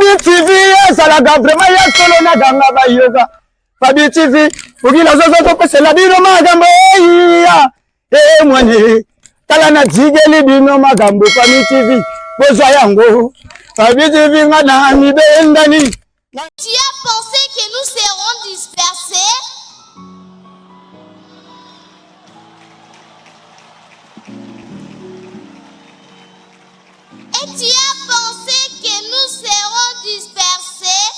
Fabi TV, ça la gamme vraiment, il y a solo na ganga ba yoga. Fabi TV, ogi la zozo to pese la bino magambo ya. Mwani, tala na zigeli bino magambo Fabi TV, bozo yango. Fabi TV ngana ni bendani. Tu as pensé que nous serons dispersés? Et tu as pensé que nous serons dispersés?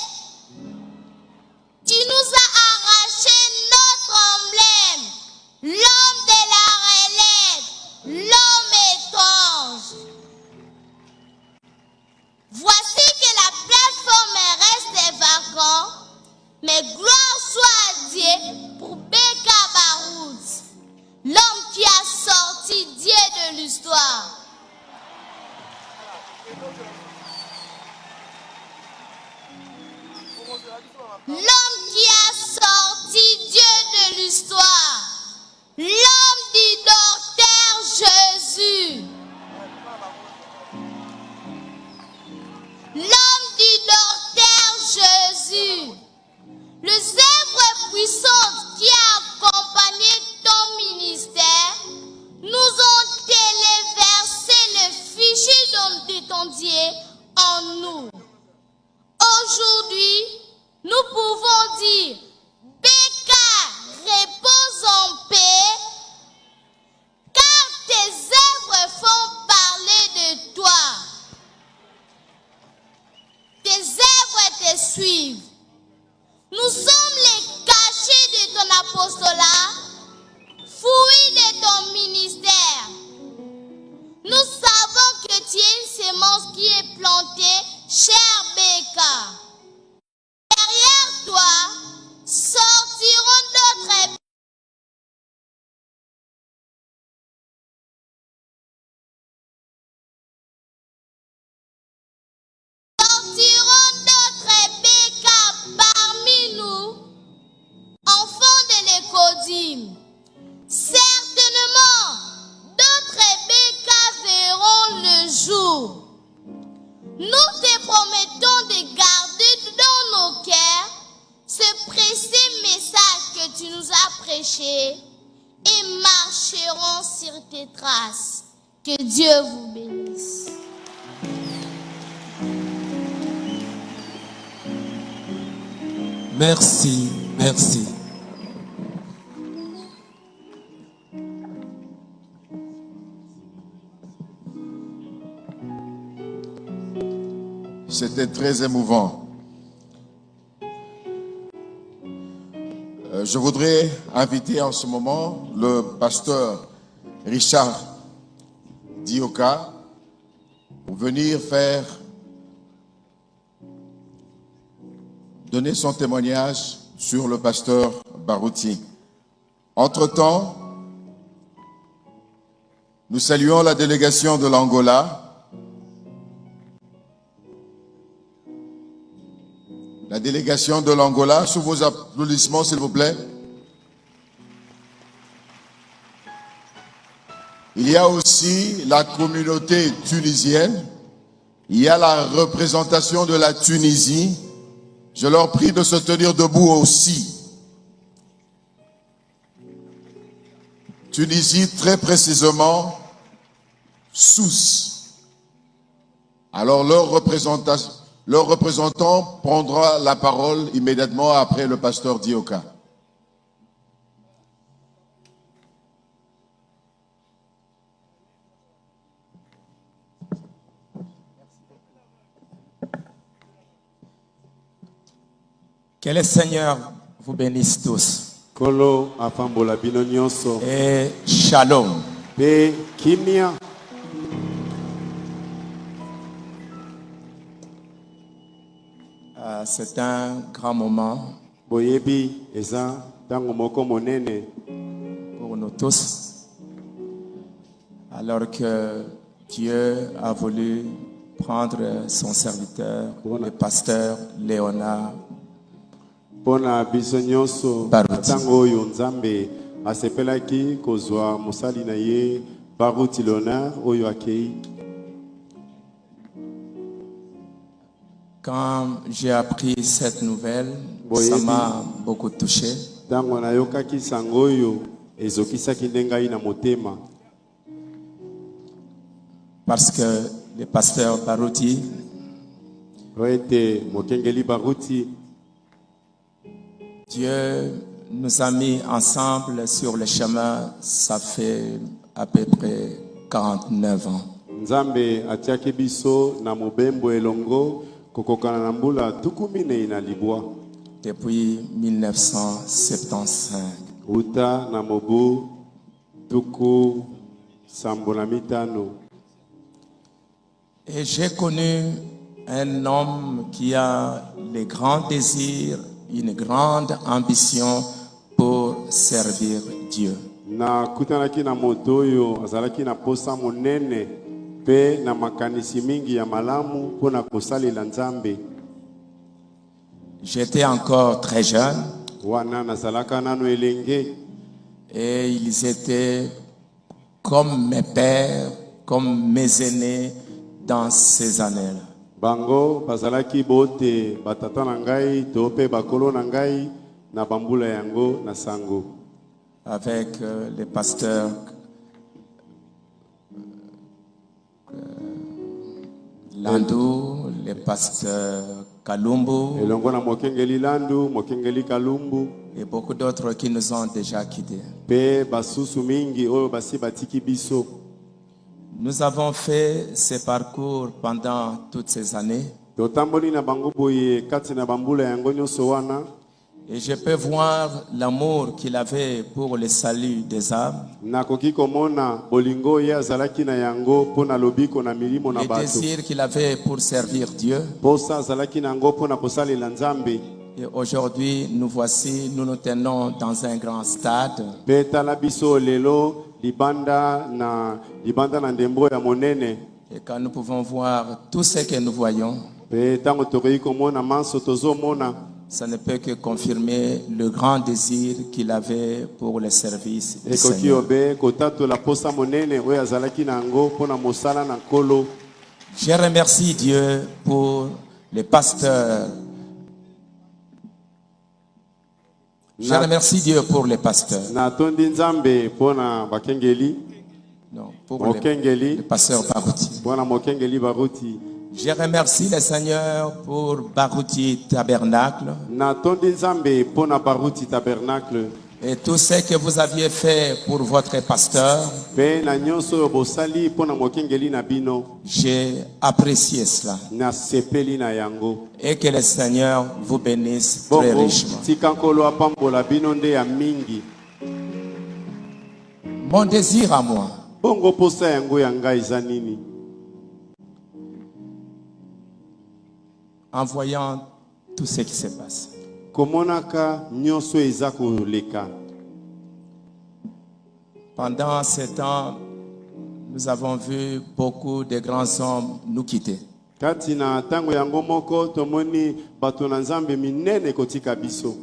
Tu nous as arraché notre emblème, l'homme de la relève, l'homme étrange. Voici que la plateforme reste vacante, mais gloire soit à Dieu pour Beka Baroud, l'homme qui a sorti Dieu de l'histoire. L'homme qui a sorti Dieu de l'histoire. L'homme du docteur Jésus. L'homme du docteur Jésus. Les œuvres puissantes qui ont accompagné ton ministère nous ont téléversé le fichier de ton Dieu en nous. Aujourd'hui, nous pouvons dire, Beka, repose en paix, car tes œuvres font parler de toi. Tes œuvres te suivent. Nous sommes les cachets de ton apostolat, fruits de ton ministère. Nous savons que tu es une sémence qui est plantée, cher Beka. Derrière toi sortiront d'autres Beka parmi nous, enfants de l'écodime. Certainement, d'autres Beka verront le jour. Nous te promettons de garder dans nos cœurs ce précieux message que tu nous as prêché et marcherons sur tes traces. Que Dieu vous bénisse. Merci, merci. C'était très émouvant. Je voudrais inviter en ce moment le pasteur Richard Dioka pour venir donner son témoignage sur le pasteur Barouti. Entre-temps, nous saluons la délégation de l'Angola. La délégation de l'Angola, sous vos applaudissements s'il vous plaît. Il y a aussi la communauté tunisienne. Il y a la représentation de la Tunisie. Je leur prie de se tenir debout aussi. Tunisie, très précisément, Sousse. Alors leur représentant prendra la parole immédiatement après le pasteur Dioka. Que le Seigneur vous bénisse tous. Et shalom. C'est un grand moment pour nous tous. Alors que Dieu a voulu prendre son serviteur, le pasteur Léonard Barouti. asepelaki kozwa mosali na ye Barouti Léonard oyo akei Quand j'ai appris cette nouvelle, ça m'a beaucoup touché. Ntango nayokaki sango oyo ezokisaki nde ngai na motema. Parce que le pasteur Baruti Ete Mokengeli Baruti, Dieu nous a mis ensemble sur le chemin, ça fait à peu près 49 ans. Nzambe atiaki biso na mobembo elongo kokokana na mbula tukumine na libwa. Depuis 1975. Uta na mobu tuku sambo na mitano. Et j'ai connu un homme qui a les grands désirs, une grande ambition pour servir Dieu. Na kutanaki na moto oyo azalaki na posa monene pe na makanisi mingi ya malamu pona kosalela Nzambe. J'étais encore très jeune Wana nazalaka nano elenge et ils étaient comme mes pères, comme mes aînés dans ces années-là. bango bazalaki bote batata na ngai to pe bakolo na ngai na bambula yango na sango. Avec les pasteurs Landou, les pasteurs Kalumbu Elongo na Mokengeli Landu, Mokengeli Kalumbu et beaucoup d'autres qui nous ont déjà quittés. pe basusu mingi oyo basi batiki biso. Nous avons fait ce parcours pendant toutes ces années Totamboli na bango boye kati na bambula yango nyonso wana. et je peux voir l'amour qu'il avait pour le salut des âmes, Nakoki komona bolingo ye azalaki na yango pona lobiko na milimo na le bato. désir qu'il avait pour servir Dieu. Posa azalaki na yango pona kosalela Nzambe. Et aujourd'hui, nous voici, nous nous tenons dans un grand stade. Pe tala biso lelo libanda na ndembo ya monene. Et quand nous pouvons voir tout ce que nous voyons, Pe tango tokoki komona manso tozomona. ça ne peut que confirmer le grand désir qu'il avait pour le service du Ekoki Seigneur. obe kotato la posa monene oyo azalaki na yango pona mosala na nkolo. Je remercie Dieu pour les pasteurs. Je remercie Dieu pour les pasteurs. Na tondi Nzambe pona bakengeli, Non, pour Mokengeli, les pasteurs Baruti. pona Mokengeli Baruti. Je remercie le Seigneur pour Baruti Tabernacle Na tondi Nzambe pona Baruti Tabernacle. et tout ce que vous aviez fait pour votre pasteur. Pe na nyonso oyo bosali pona Mokengeli na bino. J'ai apprécié cela. Na sepeli na yango. Et que le Seigneur vous bénisse très Bongo richement. tika nkolo apambola bino nde ya mingi. Mon désir à moi, Bongo posa yango ya ngai eza nini? en voyant tout ce qui se passe, Komonaka nyonso eza koleka. pendant ce temps, nous avons vu beaucoup de grands hommes nous quitter. Kati na tango yango moko tomoni bato na Nzambe minene kotika biso.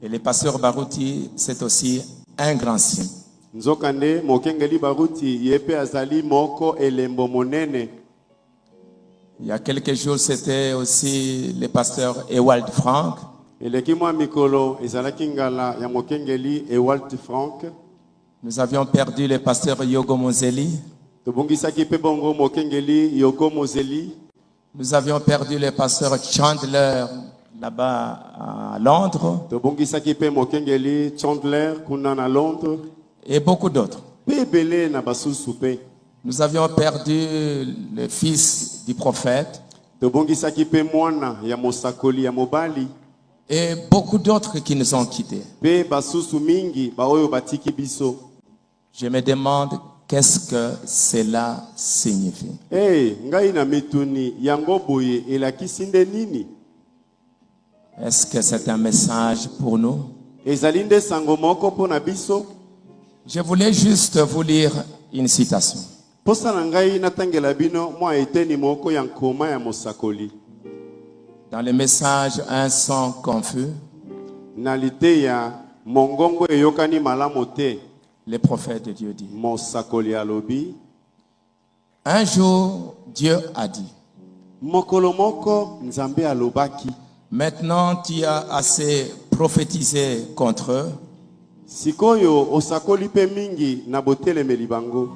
Et le pasteur Baruti, c'est aussi un grand signe. Nzokande Mokengeli Baruti yepe azali moko elembo monene. Il y a quelques jours, c'était aussi le pasteur Ewald Frank. Eleki mwa mikolo ezalaki ngala ya Mokengeli Ewald Frank. Nous avions perdu le pasteur Yogo Mozeli. Tobongisaki pe bongo Mokengeli Yoko Mozeli. Nous avions perdu le pasteur Chandler là-bas à Londres Tobongisaki pe Mokengeli Chandler kuna na Londres. et beaucoup d'autres. Pe belé na basusu pe. Nous avions perdu le fils du prophète Tobongisaki pe mwana ya mosakoli ya mobali. et beaucoup d'autres qui nous ont quittés. Pe basusu mingi ba oyo batiki biso. Je me demande qu'est-ce que cela signifie. Ngai na mituni yango boye elakisi nde nini? Est-ce que c'est un message pour nous? Ezali nde sango moko pona biso. Je voulais juste vous lire une citation. Posa na ngai natangela bino mwa eteni moko ya nkoma ya mosakoli. Dans le message Un son confus, Na liteya mongongo eyokani malamu te. le prophète de Dieu dit, Mosakoli alobi. un jour Dieu a dit, Mokolo moko Nzambe alobaki. Maintenant tu as assez prophétisé contre eux. Sikoyo osakoli pe mingi na botelemeli bango.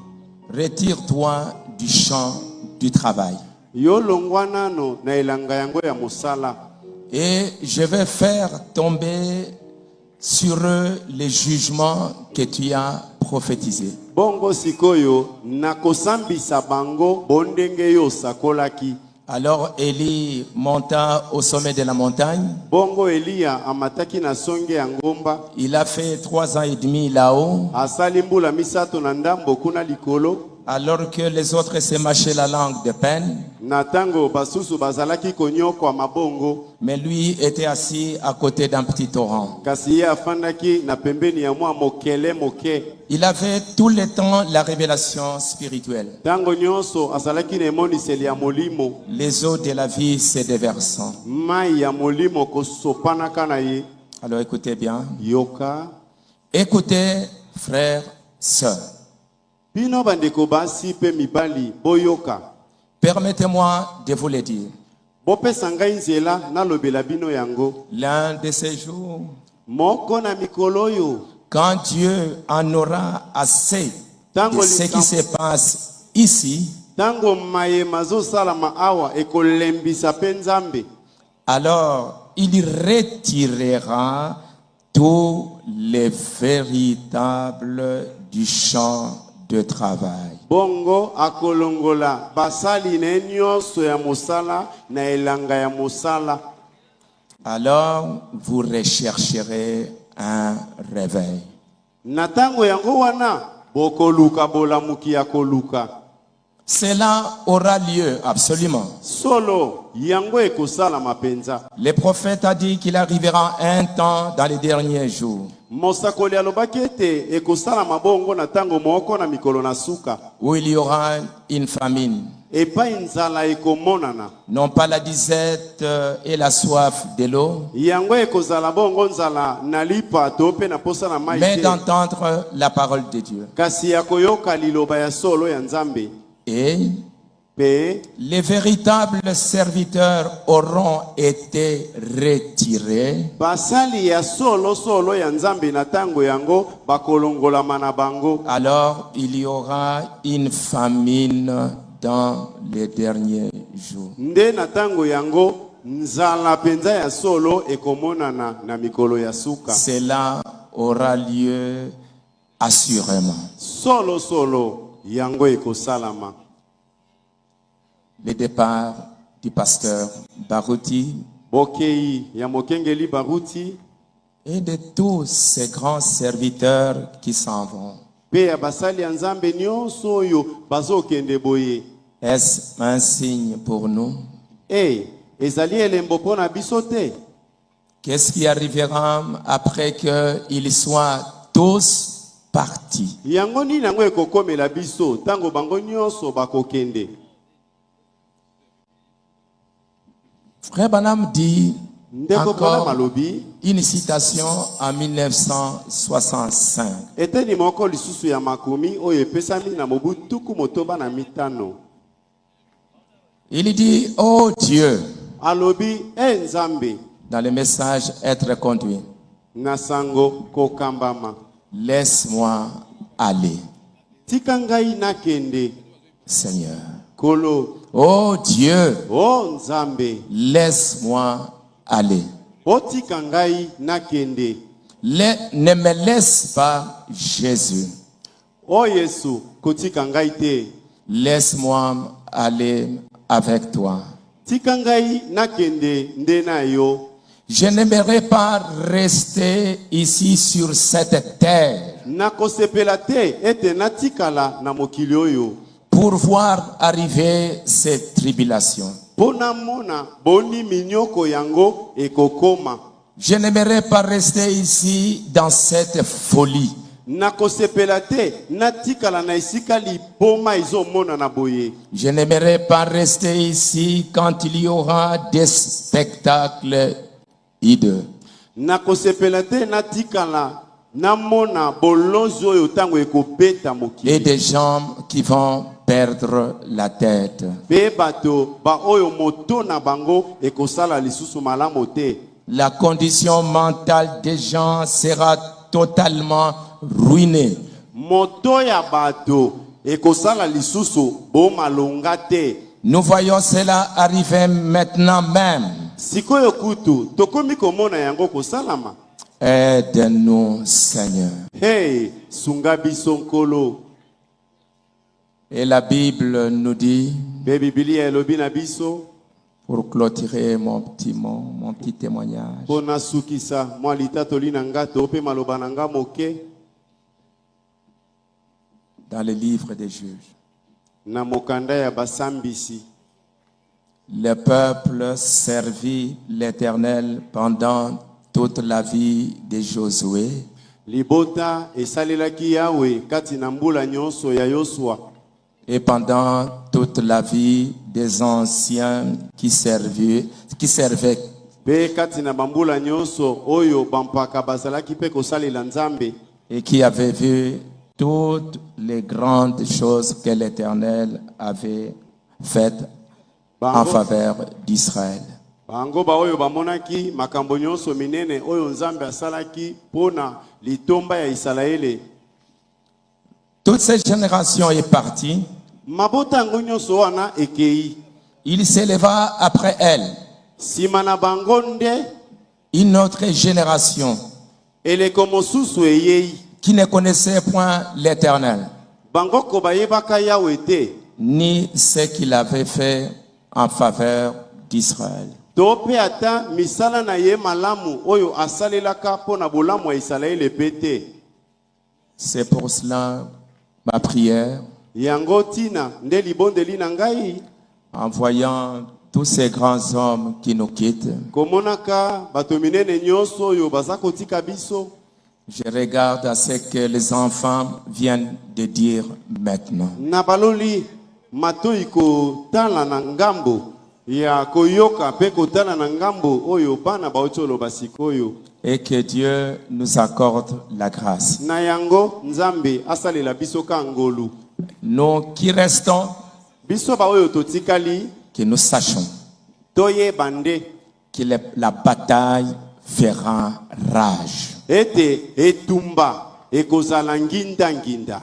Retire-toi du champ du travail. Yo longwa nano na elanga yango ya mosala. Et je vais faire tomber sur eux les jugements que tu as prophétisés. Bongo sikoyo nakosambisa bango bondenge yo sakolaki. Alors Élie monta au sommet de la montagne. Bongo Elia amataki na songe ya ngomba. Il a fait 3 ans et demi là-haut. Asali mbula misato na ndambo kuna likolo. Alors que les autres se mâchaient la langue de peine. Natango basusu bazalaki konyoko mabongo. Mais lui était assis à côté d'un petit torrent. Kasi ye afandaki na pembeni ya mwa mokele moke. Il avait tout le temps la révélation spirituelle. Tango nyonso azalaki na emoniseli ya molimo. Les eaux de la vie se déversant. Mai ya molimo kosopanaka na ye. Alors écoutez bien. Yoka. Écoutez, frères, sœurs. Bino bandeko basi pe mibali boyoka. Permettez-moi de vous le dire. Bopesa ngai nzela nalobela bino yango. L'un de ces jours, Moko na mikolo yo. quand Dieu en aura assez de ce qui se passe ici, Tango maye mazo salama awa ekolembisa pe Nzambe. alors il retirera tous les véritables du champ de travail. Bongo akolongola basali ne nyonso ya mosala na elanga ya mosala. Alors vous rechercherez un réveil. Na tango yango wana bokoluka bolamuki ya koluka. Cela aura lieu absolument. Solo yango ekosala mapenza. Le prophète a dit qu'il arrivera un temps dans les derniers jours Mosakoli alobaki ete ekosala mabongo na tango moko na mikolo na suka. où il y aura une famine. Epai nzala ekomonana. Non pas la disette et la soif de l'eau, Yango ekozala bongo nzala na lipa to pe na posa na mai mais te. d'entendre la parole de Dieu. Kasi ya koyoka liloba ya solo ya Nzambe. Et Pe les véritables serviteurs auront été retirés. basali ya solo solo ya Nzambe na tango yango bakolongola mana bango. Alors il y aura une famine dans les derniers jours. Nde na tango yango nzala penza ya solo ekomonana na mikolo ya suka. Cela aura lieu assurément. Solo solo yango ekosalama. Le départ du pasteur Baruti Bokei ya mokengeli baruti et de tous ces grands serviteurs qui s'en vont. pe ya basali ya Nzambe nyonso oyo bazokende boye. Est-ce un signe pour nous? Ezali elembo pona biso te. Qu'est-ce qui arrivera après qu'ils soient tous partis? Yango nini yango ekokomela biso tango bango nyonso bakokende. Frère Branham dit Ndeko Branham encore alobi une citation en 1965. eteni moko lisusu ya makumi oyo epesami na mobu tuku motoba na mitano. Il dit, oh Dieu, Alobi Nzambe dans le message être conduit, na sango kokambama. laisse-moi aller, Tika ngai nakende Seigneur. kolo. Oh Dieu, O Nzambe laisse-moi aller. otika ngai nakende. Ne me laisse pas, Jésus. O Yesu kotika ngai te. Laisse-moi aller avec toi. Tika ngai nakende nde na yo. Je n'aimerais pas rester ici sur cette terre Nakosepela te ete natikala na mokili oyo. pour voir arriver ces tribulations. Pona mona boni minyoko yango ekokoma. Je n'aimerais pas rester ici dans cette folie. Nakosepela te natikala na esika lipoma izomona na boye. Je n'aimerais pas rester ici quand il y aura des spectacles hideux. Nakosepela te natikala namona bolozo oyo tango ekobeta Et mokili. des gens qui vont perdre la tête. Pe bato ba oyo moto na bango ekosala lisusu malamu te. La condition mentale des gens sera totalement ruinée. Moto ya bato ekosala lisusu bo malonga te. Nous voyons cela arriver maintenant même. Sikoyo kutu tokomi komona yango kosalama. Aide-nous, Seigneur. Hey, sunga biso nkolo. Et la Bible nous dit, Pe Biblia elobi na biso pour clôturer mon petit témoignage, pona sukisa mwa litatoli na nga to pe maloba na nga moke dans le livre des Juges, na mokanda ya basambisi. le peuple servit l'Éternel pendant toute la vie de Josué Libota esalelaki Yawe kati na mbula nyonso ya Yosua. et pendant toute la vie des anciens qui servaient Pe kati na bambula nyonso oyo bampaka bazalaki pe kosalela Nzambe et qui avaient vu toutes les grandes choses que l'Éternel avait faites en faveur d'Israël. bango ba oyo bamonaki makambo nyonso minene oyo Nzambe asalaki pona litomba ya Israele. Toute cette génération est partie. Mabota yango nyonso wana ekei. Il s'éleva après elle Sima na bango nde une autre génération eleko mosusu eyei. qui ne connaissait point l'Éternel, Bango ko bayebaka Yawe te. ni ce qu'il avait fait en faveur d'Israël. To pe ata misala na ye malamu oyo asalelaka pona bolamu ya Israele pete. C'est pour cela ma prière, Yango tina nde libondeli na ngai en voyant tous ces grands hommes qui nous quittent, komonaka bato minene nyonso oyo baza kotika biso. je regarde à ce que les enfants viennent de dire maintenant. Na baloli matoi kotala na ngambo ya koyoka pe kotala na ngambo oyo bana baotolo basikoyo. Et que Dieu nous accorde la grâce. Na yango Nzambe asalela biso ka ngolu. Nous qui restons, Biso ba oyo totikali que nous sachions toye bande que la bataille fera rage. ete etumba ekozala nginda nginda.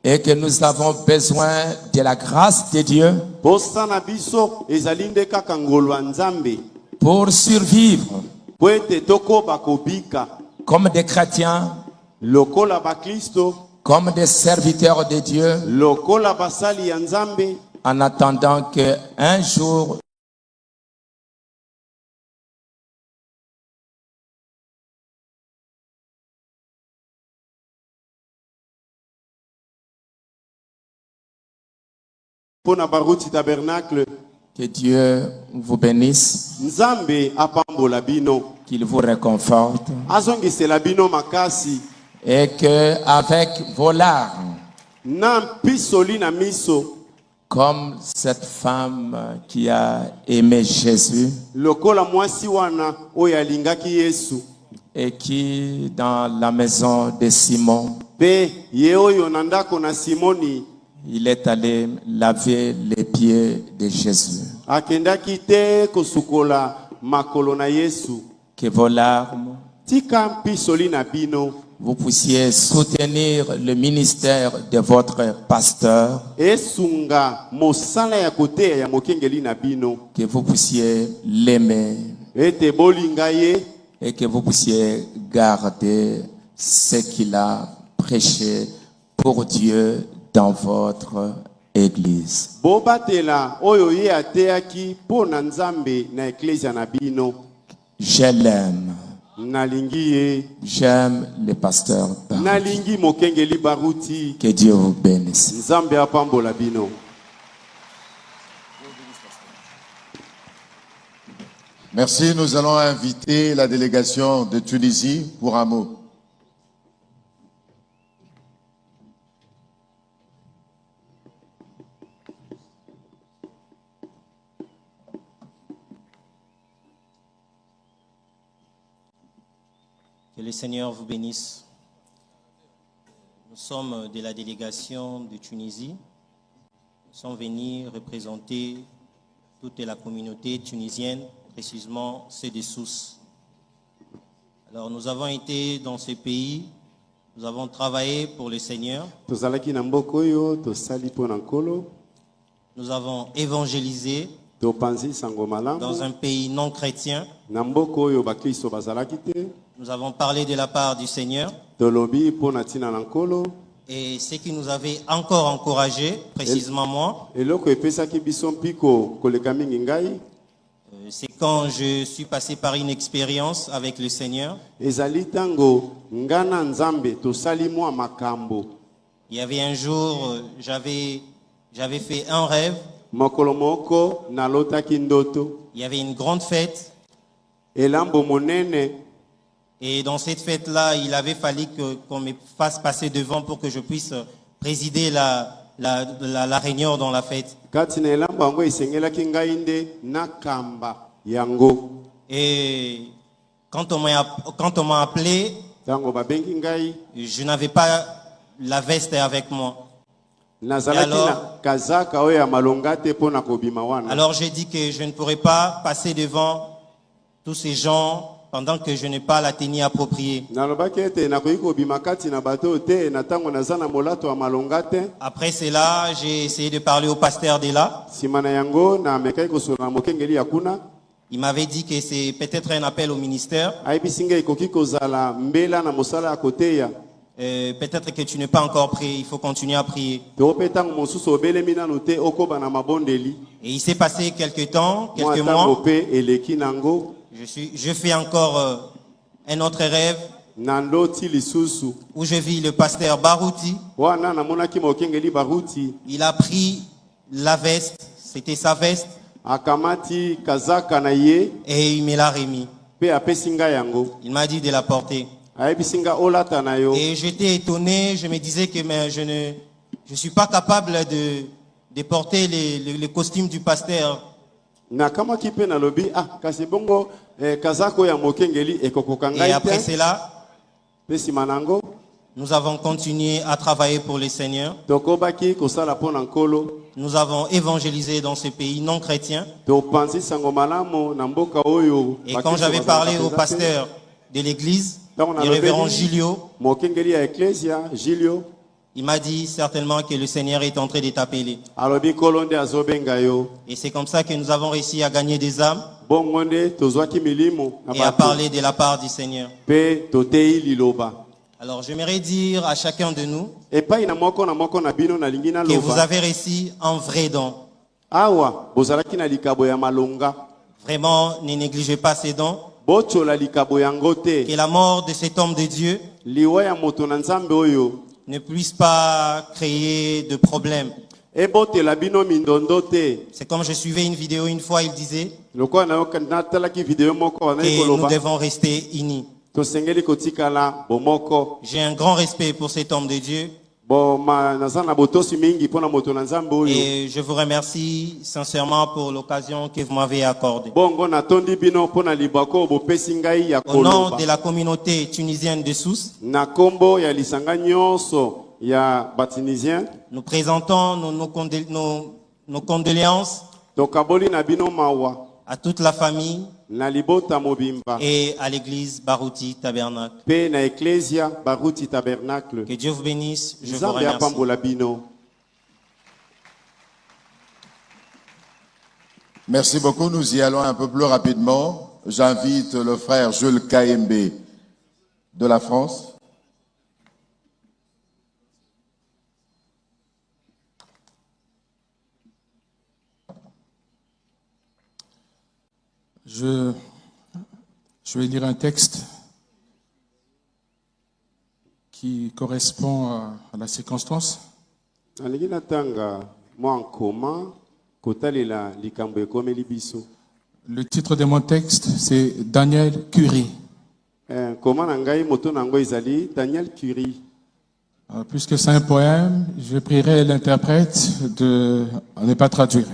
Et que nous avons besoin de la grâce de Dieu Posa na biso ezali nde kaka ngolu ya Nzambe pour survivre po ete tokoba kobika comme des chrétiens, lokola bakristo, comme des serviteurs de Dieu, lokola basali ya Nzambe, en attendant qu'un jour pona baruti tabernacle. que Dieu vous bénisse, Nzambe apambola bino, qu'il vous réconforte azongisela bino makasi et que avec vos larmes, na mpisoli na miso comme cette femme qui a aimé Jésus lokola mwasi wana oyo alingaki Yesu et qui dans la maison de Simon, pe ye oyo na ndako na Simoni il est allé laver les pieds de Jésus. akendaki te kosukola makolo na Yesu. Que vos larmes, Tika mpisoli na bino vous puissiez soutenir le ministère de votre pasteur, esunga mosala ya koteya ya mokengeli na bino, que vous puissiez l'aimer ete bolinga ye et que vous puissiez garder ce qu'il a prêché pour Dieu dans votre église. bobatela oyo ye ateyaki mpo na Nzambe na eklesia na bino. Je l'aime. Nalingi ye, J'aime le pasteur Baruti. nalingi mokengeli Baruti. Que Dieu vous bénisse. Nzambe apambola bino. Merci. Nous allons inviter la délégation de Tunisie pour un mot. Que le Seigneur vous bénisse. Nous sommes de la délégation de Tunisie. sont venus représenter toute la communauté tunisienne, précisément ceux de Sousse. Alors nous avons été dans ce pays, nous avons travaillé pour le Seigneur, tozalaki na mboka oyo tosali mpo na nkolo nous avons évangélisé topanzi sango dans malamu un pays non chrétien, na mboka oyo bakristo bazalaki te nous avons parlé de la part du Seigneur tolobi mpo na ntina na nkolo et ce qui nous avait encore encouragé, précisément moi, eloko epesaki biso mpiko koleka mingi ngai c'est quand je suis passé par une expérience avec le Seigneur. ezali ntango nga na nzambe tosali mwa makambo Il y avait un jour, j'avais fait un rêve, mokolo moko nalotaki ndoto il y avait une grande fête elambo monene et dans cette fête-là, il avait fallu qu'on me fasse passer devant pour que je puisse présider la réunion dans la fête. kati na elambo yango esengelaki ngai nde nakamba yango Et quand on m'a appelé, ntango babengi ngai je n'avais pas la veste avec moi. nazalaki Et alors- na kazaka oyo ya malonga te mpo na kobima wana Alors j'ai dit que je ne pourrais pas passer devant tous ces gens pendant que je n'ai pas la tenue appropriée. nalobaki ete nakoki kobima kati na bato oyo te na ntango naza na molato ya malonga te Après cela, j'ai essayé de parler au pasteur de là. nsima na yango namekaki kosola na mokengeli ya kuna Il m'avait dit que c'est peut-être un appel au ministère. ayebisi ngai ekoki kozala mbela na mosala ya koteya Peut-être que tu n'es pas encore prêt, il faut continuer à prier. to mpe ntango mosusu obelemi nanu te okoba na mabondeli Et il s'est passé quelques temps, mwa quelques ntango mois. mpe eleki nango Je fais encore un autre rêve na ndoti lisusu où je vis le pasteur Barouti. wana namonaki mokengeli baruti Il a pris la veste, c'était sa veste, akamati kazaka na ye et il me l'a remis. mpe apesi ngai yango Il m'a dit de la porter. ayebisi ngai olata na yo Et j'étais étonné, je me disais que mais je ne suis pas capable de porter les costumes du pasteur. nakamwaki mpe nalobi kasi bongo kazaka oyo ya mokengeli ekokoka Et ngai après te cela, mpe nsima nango nous avons continué à travailler pour le Seigneur. tokobaki kosala mpo na nkolo Nous avons évangélisé dans ce pays non chrétien. topanzi sango malamu na mboka oyo Et bakristo quand j'avais bazalaka parlé au penza te. pasteur de l'église, Ntango le nalobeli révérend Gilio, mokengeli ya eklesia Gilio il m'a dit certainement que le Seigneur est en train de t'appeler. alobi nkolo nde azobenga yo Et c'est comme ça que nous avons réussi à gagner des âmes bongo nde tozwaki milimo na et à bato parler de la part du Seigneur. mpe toteyi liloba Alors j'aimerais dire à chacun de nous epai na moko na bino nalingi que vous naloba avez reçu un vrai don. awa bozalaki na likabo ya malonga Vraiment, ne négligez pas ces dons. botyola likabo yango Que te la mort de cet homme de Dieu liwa ya moto na nzambe oyo ne puisse pas créer de problèmes. ebotela bino mindondo te C'est comme je suivais une vidéo une fois, il disait lokola natalaki video moko wanai que nous koloba devons rester unis. tosengeli kotikala bomoko J'ai un grand respect pour cet homme de Dieu naza na botosi mingi mpo na moto na nzambe oyo et je vous remercie sincèrement pour l'occasion que vous m'avez accordée. bongo natondi bino mpo na libako oyo bopesi ngai ya Au nom koloba de la communauté tunisienne de Sousse, na nkombo ya lisanga nyonso ya batunisien nous présentons nos condoléances tokaboli na bino mawa à toute la famille na libota mobimba et à l'église Barouti Tabernacle. mpe na eklesia baruti tabernacle Que Dieu vous bénisse. Je vous nzambe remercie. apambola bino Merci beaucoup. Nous y allons un peu plus rapidement. J'invite le frère Jules KMB de la France. Je vais lire un texte qui correspond à la circonstance. nalingi natanga mwa nkoma kotalela likambo ekomeli biso Le titre de mon texte, c'est Daniel Curie. nkoma na ngai moto na yango ezali Daniel Curie. Puisque c'est un poème, je prierai l'interprète de ne pas traduire.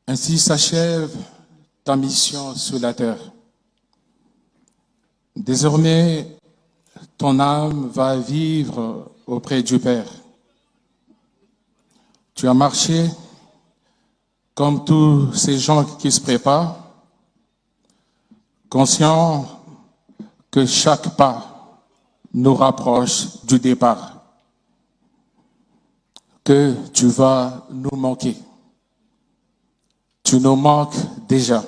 Ainsi s'achève ta mission sur la terre. Désormais, ton âme va vivre auprès du Père. Tu as marché comme tous ces gens qui se préparent, conscient que chaque pas nous rapproche du départ, que tu vas nous manquer. Tu nous manques déjà.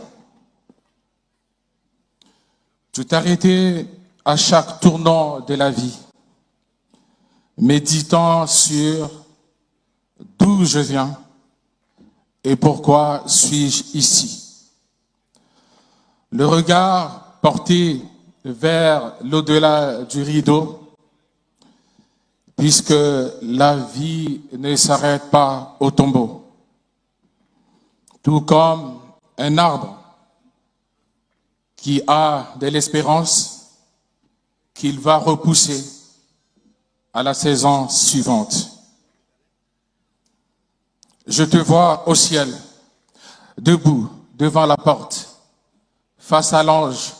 Tu t'es arrêté à chaque tournant de la vie, méditant sur d'où je viens et pourquoi suis-je ici. Le regard porté vers l'au-delà du rideau, puisque la vie ne s'arrête pas au tombeau. Tout comme un arbre qui a de l'espérance qu'il va repousser à la saison suivante. Je te vois au ciel, debout devant la porte, face à l'ange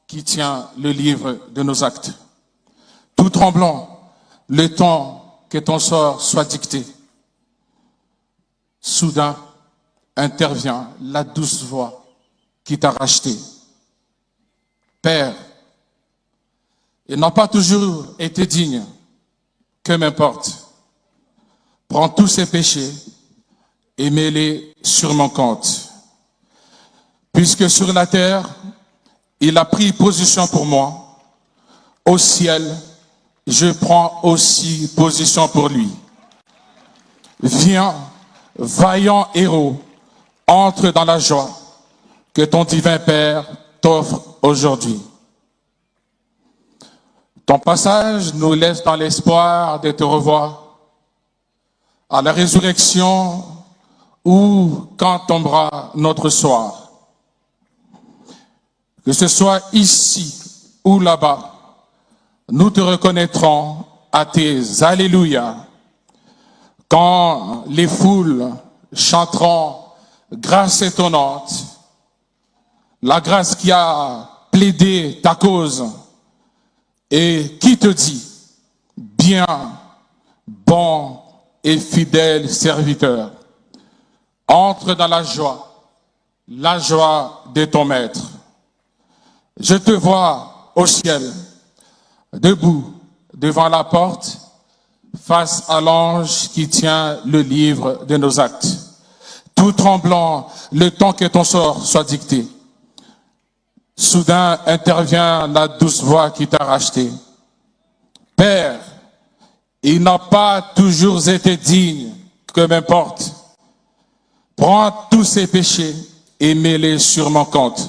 qui tient le livre de nos actes. Tout tremblant, le temps que ton sort soit dicté. Soudain intervient la douce voix qui t'a racheté. Père, il n'a pas toujours été digne, que m'importe. Prends tous ses péchés et mets-les sur mon compte. Puisque sur la terre, il a pris position pour moi, au ciel, je prends aussi position pour lui. Viens, vaillant héros, entre dans la joie que ton divin Père t'offre aujourd'hui. Ton passage nous laisse dans l'espoir de te revoir à la résurrection ou quand tombera notre soir. Que ce soit ici ou là-bas, nous te reconnaîtrons à tes alléluia. Quand les foules chanteront grâce étonnante, la grâce qui a plaidé ta cause et qui te dit, bien, bon et fidèle serviteur, entre dans la joie de ton maître. Je te vois au ciel, debout devant la porte, face à l'ange qui tient le livre de nos actes. Tout tremblant, le temps que ton sort soit dicté. Soudain intervient la douce voix qui t'a racheté. Père, il n'a pas toujours été digne, que m'importe. Prends tous ses péchés et mets-les sur mon compte.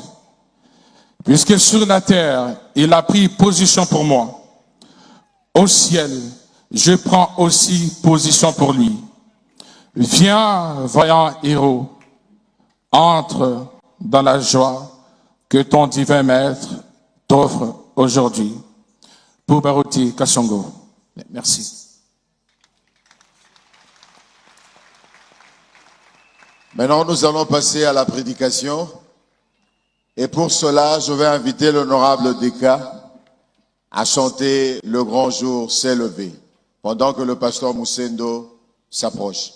Puisque sur la terre, il a pris position pour moi. Au ciel, je prends aussi position pour lui. Viens, voyant héros, entre dans la joie que ton divin maître t'offre aujourd'hui. Pour Baruti Kasongo. Merci. Maintenant, nous allons passer à la prédication. Et pour cela, je vais inviter l'honorable Deka à chanter « Le grand jour s'est levé » pendant que le pasteur Moussendo s'approche.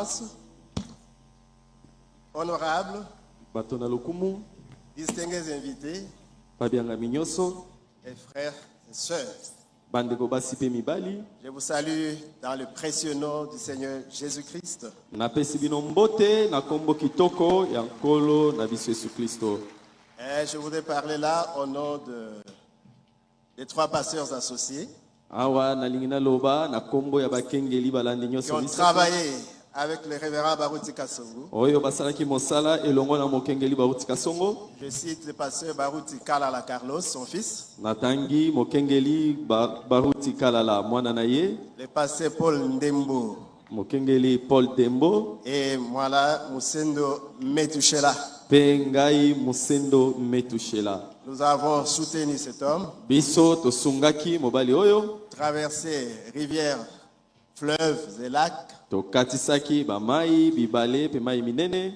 Excellences, honorables, bato na lokumu, distingués invités, babiangami nyonso, et frères et sœurs, bandeko basi pe mibali, je vous salue dans le précieux nom du Seigneur Jésus-Christ. napesi bino mbote na kombo kitoko ya nkolo na biso Yesu Kristo. Et je voudrais parler là au nom des 3 pasteurs associés Awa nalingi naloba na kombo ya bakengeli balandi qui nyonso ont misato. travaillé avec le révérend Baruti Kasongo. Oyo basalaki mosala elongo na mokengeli Baruti Kasongo. Je cite le pasteur Baruti Kalala Carlos, son fils, Natangi mokengeli Baruti Kalala mwana na ye, le pasteur Paul Ndembo mokengeli Paul Dembo, et moi là, Moussendo Metushela. pe ngai Musendo Metushela. Nous avons soutenu cet homme, Biso tosungaki mobali oyo, traversé rivières, fleuves et lacs, tokatisaki bamai bibale pe mai minene,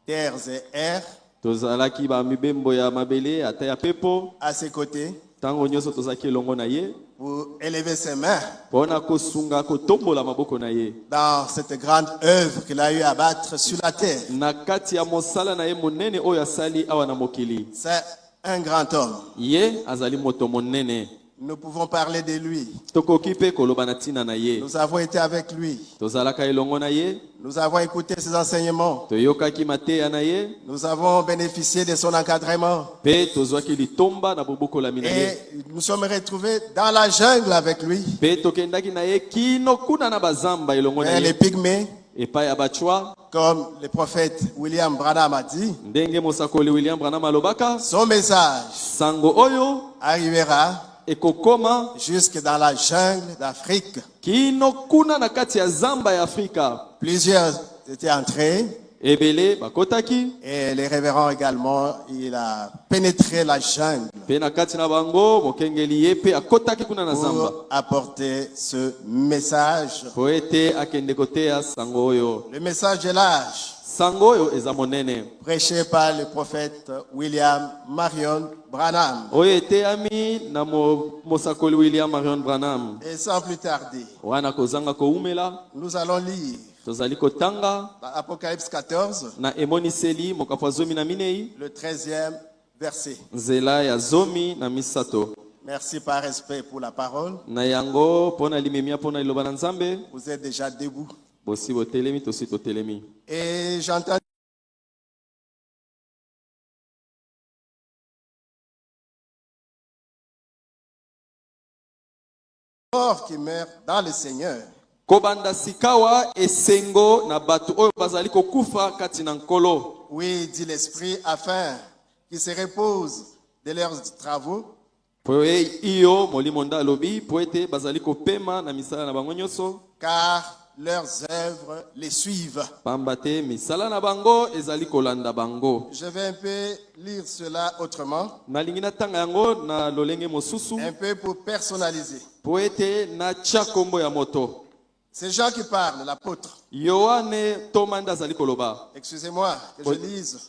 terres et airs tozalaki ba mibembo ya mabele ata ya pepo, à ses côtés tango nyonso tozalaki elongo na ye, pour élever ses mains pona kosunga kotombola maboko na ye. dans cette grande œuvre qu'il a eu à battre sur la terre. Na kati ya mosala na ye monene oyo asali awa na mokili. C'est un grand homme. Ye azali moto monene. Nous pouvons parler de lui. Tokoki pe koloba na tina na ye. Nous avons été avec lui. Tozalaka elongo na ye, Nous avons écouté ses enseignements. toyokaki mateya na ye, Nous avons bénéficié de son encadrement. pe tozwaki litomba na bobokolami na ye. Et nous sommes retrouvés dans la jungle avec lui. Pe tokendaki na ye kino kuna na bazamba elongo na Et les ye. pygmées, Epai ya bachwa, comme le prophète William Branham a dit, ndenge mosakoli William Branham alobaka, son message sango oyo arrivera ekokoma jusque dans la jungle d'Afrique. kino kuna na kati ya zamba ya Afrika. Plusieurs étaient entrés Ebele bakotaki, et les révérends également, il a pénétré la jungle pe na kati na bango mokengeli ye pe akotaki kuna na zamba. pour apporter ce message. Po ete akende koteya sango oyo. Le message de l'âge Sango oyo eza monene. prêché par le prophète William Marion Branham. Oyo eteyami na mosakoli William Marion Branham. Et sans plus tarder, Wana kozanga koumela, nous allons lire tozali kotanga dans Apocalypse 14, na emoniseli mokapo ya zomi na minei, le 13e verset. nzela ya zomi na misato. Merci par respect pour la parole. Na yango pona limemia pona liloba na Nzambe, Vous êtes déjà debout. bosi botelemi tosi totelemi. Et j'entends mort qui meurt dans le Seigneur. Kobanda sikawa esengo na bato oyo bazali kokufa kati na nkolo. Oui, dit l'Esprit, afin qu'ils se reposent de leurs travaux Po iyo molimo nda alobi po ete bazali kopema na misala na bango nyonso, car leurs œuvres les suivent. pamba te misala na bango ezali kolanda bango. Je vais un peu lire cela autrement, Nalingi natanga yango na lolenge mosusu un peu pour personnaliser. po ete natia kombo ya moto. Ces gens qui parlent, l'apôtre, Yohane tomanda azali koloba. excusez-moi que je lise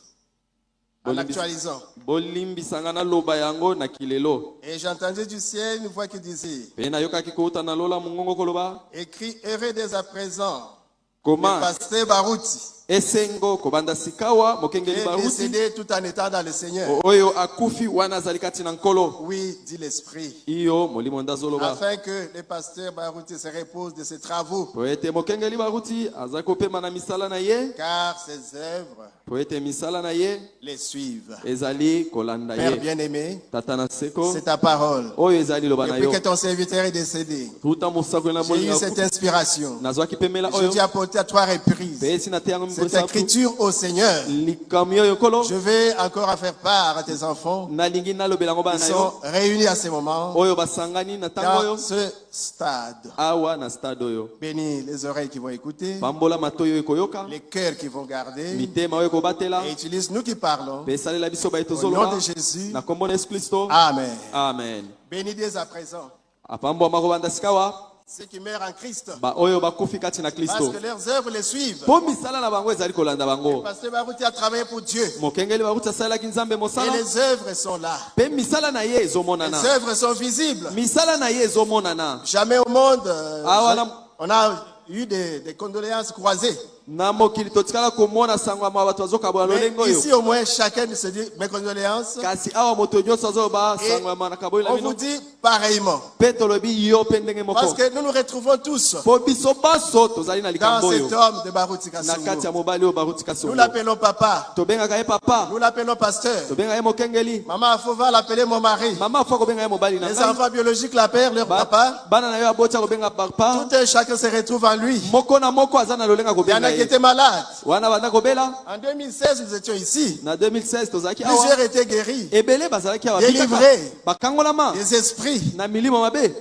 en actualisant. Bolimbisanga na loba yango na kilelo. Et j'ai entendu du ciel une voix qui disait, Pe nayokaki kouta na lola mongongo koloba. écrit heureux dès à présent, le Koma pasteur Baruti esengo kobanda sikawa mokengeli est baruti. décédé tout en étant dans le Seigneur. Oyo akufi wana azali kati na nkolo. Oui, dit l'Esprit, Iyo molimo nda zoloba. afin que le pasteur Baruti se repose de ses travaux, Po ete mokengeli baruti azali kopema na misala na ye. car ses œuvres Po ete misala na ye les suivent. ezali kolanda Père ye. bien-aimé, Tata na seko. c'est ta parole. Oyo ezali loba na Depuis yo. que ton serviteur est décédé, Tuta musako na j'ai eu molinga. cette inspiration. Nazwaki pemela Je oyo. t'ai apporté à 3 reprises Pe sina te yango cette mikosa. écriture au Seigneur. Likamyo yo kolo. Je vais encore en faire part à tes enfants Nalingi nalobela ngo qui bana sont yo. réunis à ce moment Oyo basangani na tango dans yo. ce stade. Awa na stade oyo. Bénis les oreilles qui vont écouter, Pambola matoyo ekoyoka. les cœurs qui vont garder, Mitema oyo kobatela. et utilise nous qui parlons. Pe salela biso ba Au etozoloba. nom de Jésus, Na kombo na Yesu Kristo. Amen. Amen. Bénis dès à présent Apambo makobanda sikawa. ceux qui meurent en Christ, Ba oyo bakufi kati na parce Kristo. que leurs œuvres les suivent. Po misala na bango ezali kolanda bango. Pasteur Baruti a travaillé pour Dieu Mokengeli baruti asalelaki Nzambe et mosala. les œuvres sont là. Pe misala na ye Les ezomonana. œuvres sont visibles. Misala na ye ezomonana. Jamais au monde, Ah, voilà. on a eu des condoléances croisées. na mokili totikala komona sango ya bato bazokabola Mais lolenge oyo ici au moins chacun se dit mes condoléances. kasi awa moto nyonso azoba Et sango ya manakabola on bino vous dit pareillement. mpe tolobi yo mpe ndenge Parce moko que nous nous retrouvons tous po biso baso tozali na dans likambo oyo cet homme de Baruti na kati ya Kasongo. mobali oyo baruti Nous kasongo l'appelons papa. tobengaka ye papa Nous l'appelons pasteur. tobengaka ye mokengeli Maman Afova l'appelait mon mari. mama afo kobenga ye mobali na Les ngai enfants biologiques l'appellent leur papa. bana na yo aboti kobenga papa Tout un chacun se retrouve en lui. moko na moko aza na lolenga Il y en kobenga a qui ye étaient malades. wana banda kobela En 2016, nous étions ici. na 2016 tozalaki Plusieurs awa étaient guéris. ebele bazalaki awa Délivrés. bakangolama Des esprits. na milimo mabe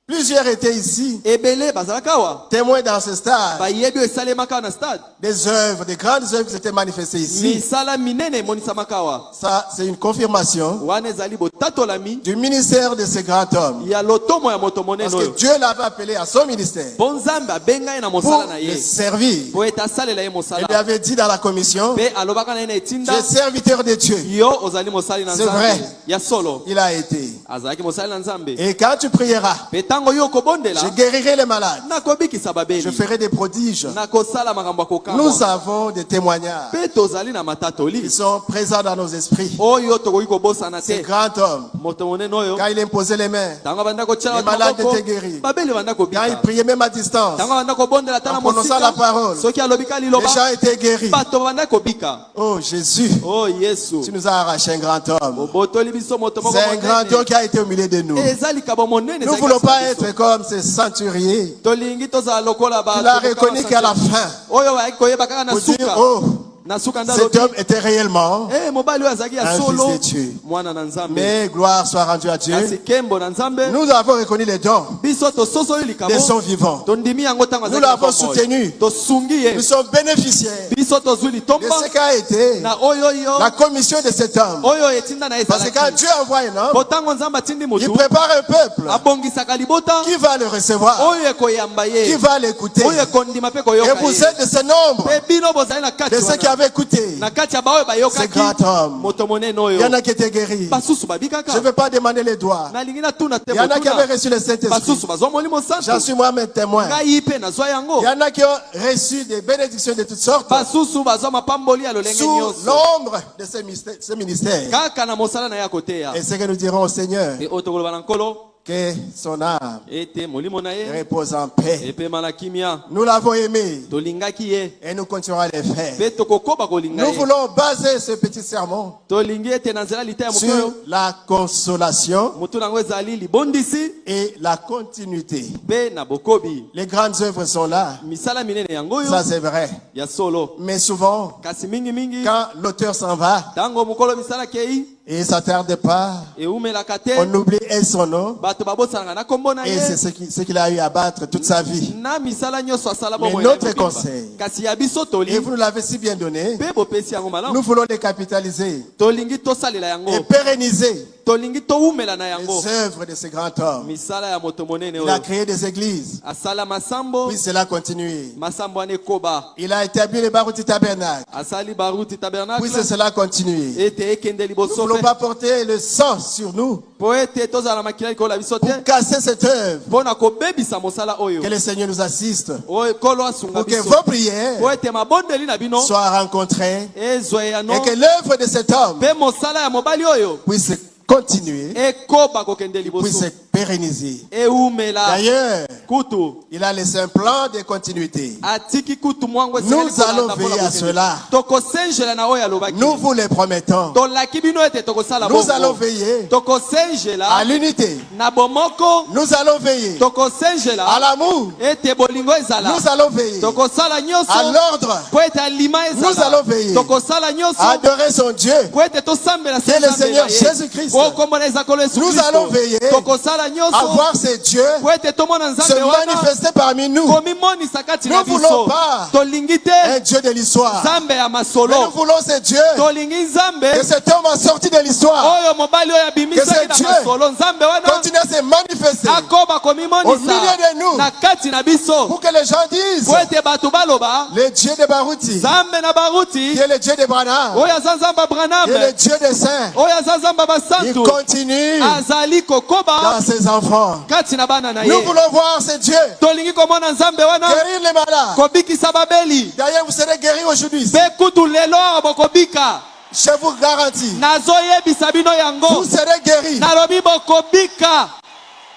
Plusieurs étaient ici. ebele bazalaki awa Témoins dans ce stade. bayebi oyo esalemaka na stade Des œuvres, des grandes œuvres qui s'étaient manifestées ici. misala minene emonisamaka awa Ça, c'est une confirmation wana ezali botatolami du ministère de ce grand homme. ya lotomo ya moto monene Parce que oyo Dieu l'avait appelé à son ministère mpo nzambe abenga ye na pour mosala na le ye servir. po ete asalela ye Il lui mosala avait dit dans la commission, mpe alobaka na ye na tu etinda es serviteur de Dieu. yo ozali mosali na C'est vrai. nzambe ya solo Il a été. azalaki mosali na nzambe Et quand tu prieras, mpe ntango yo okobondela je guérirai les malades. nakobikisa Je babeli ferai des prodiges. nakosala makambo ya Nous kokangwa avons des témoignages mpe tozali na qui matatoli sont présents dans nos esprits. oyo tokoki kobosana Ce te grand homme, moto monene oyo quand il imposait les mains, ntango abanda kotiala Les malades maboko, étaient guéris. babeli banda quand il kobika priait même à distance, ntango abanda kobondela ata na en prononçant la parole, mosika soki alobika les liloba gens étaient guéris. bato banda kobika Oh Jésus, o yesu tu nous as arraché un grand homme. obotoli biso moto moko C'est un grand homme monene qui a été au milieu de nous. eza likabo monene Nous ne ezalaki voulons na pas biso. être comme ces centuriers. tolingi tozala lokola Tu l'as bato reconnu qu'à la fin, oyo bayaki koyeba kaka na pour dire, suka oh, na suka nde cet alobi homme était réellement mobali oyo azalaki ya un solo fils de Dieu. mwana na nzambe Mais gloire soit rendue à kasi Dieu. kembo na nzambe Nous avons reconnu les dons biso tososo oyo likabo de son vivant. tondimi yango ntango Nous azalaki na l'avons bomoi. soutenu. tosungi Nous ye sommes bénéficiaires biso tozwi de litomba ce qu'a été na oyo yo la commission de cet homme. oyo etinda na Parce que quand ezalaki Dieu envoie un homme, po ntango nzambe atindi il motu prépare un peuple abongisaka libota qui va le recevoir, oyo ekoyamba qui ye va l'écouter. oyo ekondima mpe Et koyoka vous ye êtes de ce nombre, mpe bino bozali na kati de ceux qui wana avaient écouté. na kati ya baoyo Ce bayokaki grand homme. moto monene Il oyo y en a qui étaient guéris. basusu babikaka Je ne vais pas demander les doigts. nalingi natuna te Il y en a qui avaient motuna reçu le Saint-Esprit. basusu bazwa molimo J'en santo suis moi-même témoin. ngai mpe nazwa yango Il y en a qui ont reçu des bénédictions de toutes sortes basusu bazwa mapamboli ya lolenge sous nyonso l'ombre de ce ministère. kaka na mosala na ye akoteya Et ce que nous dirons au Seigneur, e oyo tokoloba na nkolo que son âme ete molimo na ye repose en paix. epema na kimia Nous l'avons aimé tolingaki ye et nous continuerons à le faire. mpe tokokoba kolinga Nous ye voulons baser ce petit sermon tolingi ete na nzela lita ya motu sur oyo la consolation motu nango ezali libondisi et la continuité. mpe na bokobi Les grandes œuvres sont là, misala minene yango oyo ça c'est vrai. ya solo Mais souvent, kasi mingimingi quand l'auteur s'en va ntango mokolo misala kei et il s'attarde pas, eumelaka on te oublie son nom bato babosanaka na kombo na et ye c'est ce qu'il a eu à battre toute sa vie. na misala nyonso asala Mais bomoi notre na ye mobimba. conseil, kasi ya biso et toli vous nous l'avez si bien donné, mpe bopesi yango nous malamu voulons les capitaliser tolingi tosalela yango et pérenniser tolingi towumela na yango les œuvres de ce grand homme. misala ya moto monene Il a oyo créé des églises, asala masambo puis cela a continué. masambo wana ekoba Il a établi le Baruti Tabernacle, asali baruti tabernacle puis cela a continué. ete ekende Nous ne liboso voulons mpe pas porter le sang sur nous po ete tozala na makila likolo ya biso te pour casser cette œuvre. mpo na kobebisa mosala oyo Que le Seigneur nous assiste oyo ekolo asunga pour que biso vos prières po ete mabondeli na bino soient rencontrées ezweyano et que l'œuvre de cet homme mpe mosala ya mobali oyo puisse continuer ekoba kokende et liboso puisse se pérenniser. eumela D'ailleurs, kutu il a laissé un plan de continuité. atiki kutu mwango Nous allons veiller à cela. tokosenjela na oyo alobaki Nous vous le promettons. tolaki bino ete tokosala Nous allons bongo veiller tokosenjela à l'unité. na bomoko Nous allons veiller tokosenjela à l'amour. ete bolingo ezala Nous allons veiller tokosala nyonso à l'ordre. po ete alima Nous ezala allons veiller tokosala nyonso à adorer son Dieu. po ete tosambela C'est le Seigneur Jésus-Christ. po kombo na ezakolo yesu Nous allons veiller tokosala à nyonso voir ces dieux po ete tomona se nzambe wana manifester parmi nous. komimonisa kati na Nous voulons biso pas tolingi te Un Dieu de l'histoire. nzambe ya Mais nous masolo voulons ce Dieu tolingi nzambe que cet homme a sorti de l'histoire. oyo mobali oyo abimisaki Que na ce Dieu masolo nzambe wana Continue à se manifester akoba au milieu komimonisa de nous na kati na biso pour que les gens disent po ete bato baloba le Dieu de Baruti, nzambe na baruti qui est le Dieu de Branham, oyo aza nzambe ya qui branham est le Dieu des saints. oyo aza nzambe ya Il basantu continue azali kokoba dans ses enfants. kati na bana na Nous ye voulons voir ce Dieu. tolingi komona nzambe wana Guérir les malades. kobikisa babeli D'ailleurs, vous serez guéris aujourd'hui. mpe kutu lelo bokobika Je vous garantis. nazoyebisa bino yango Vous serez guéris. nalobi bokobika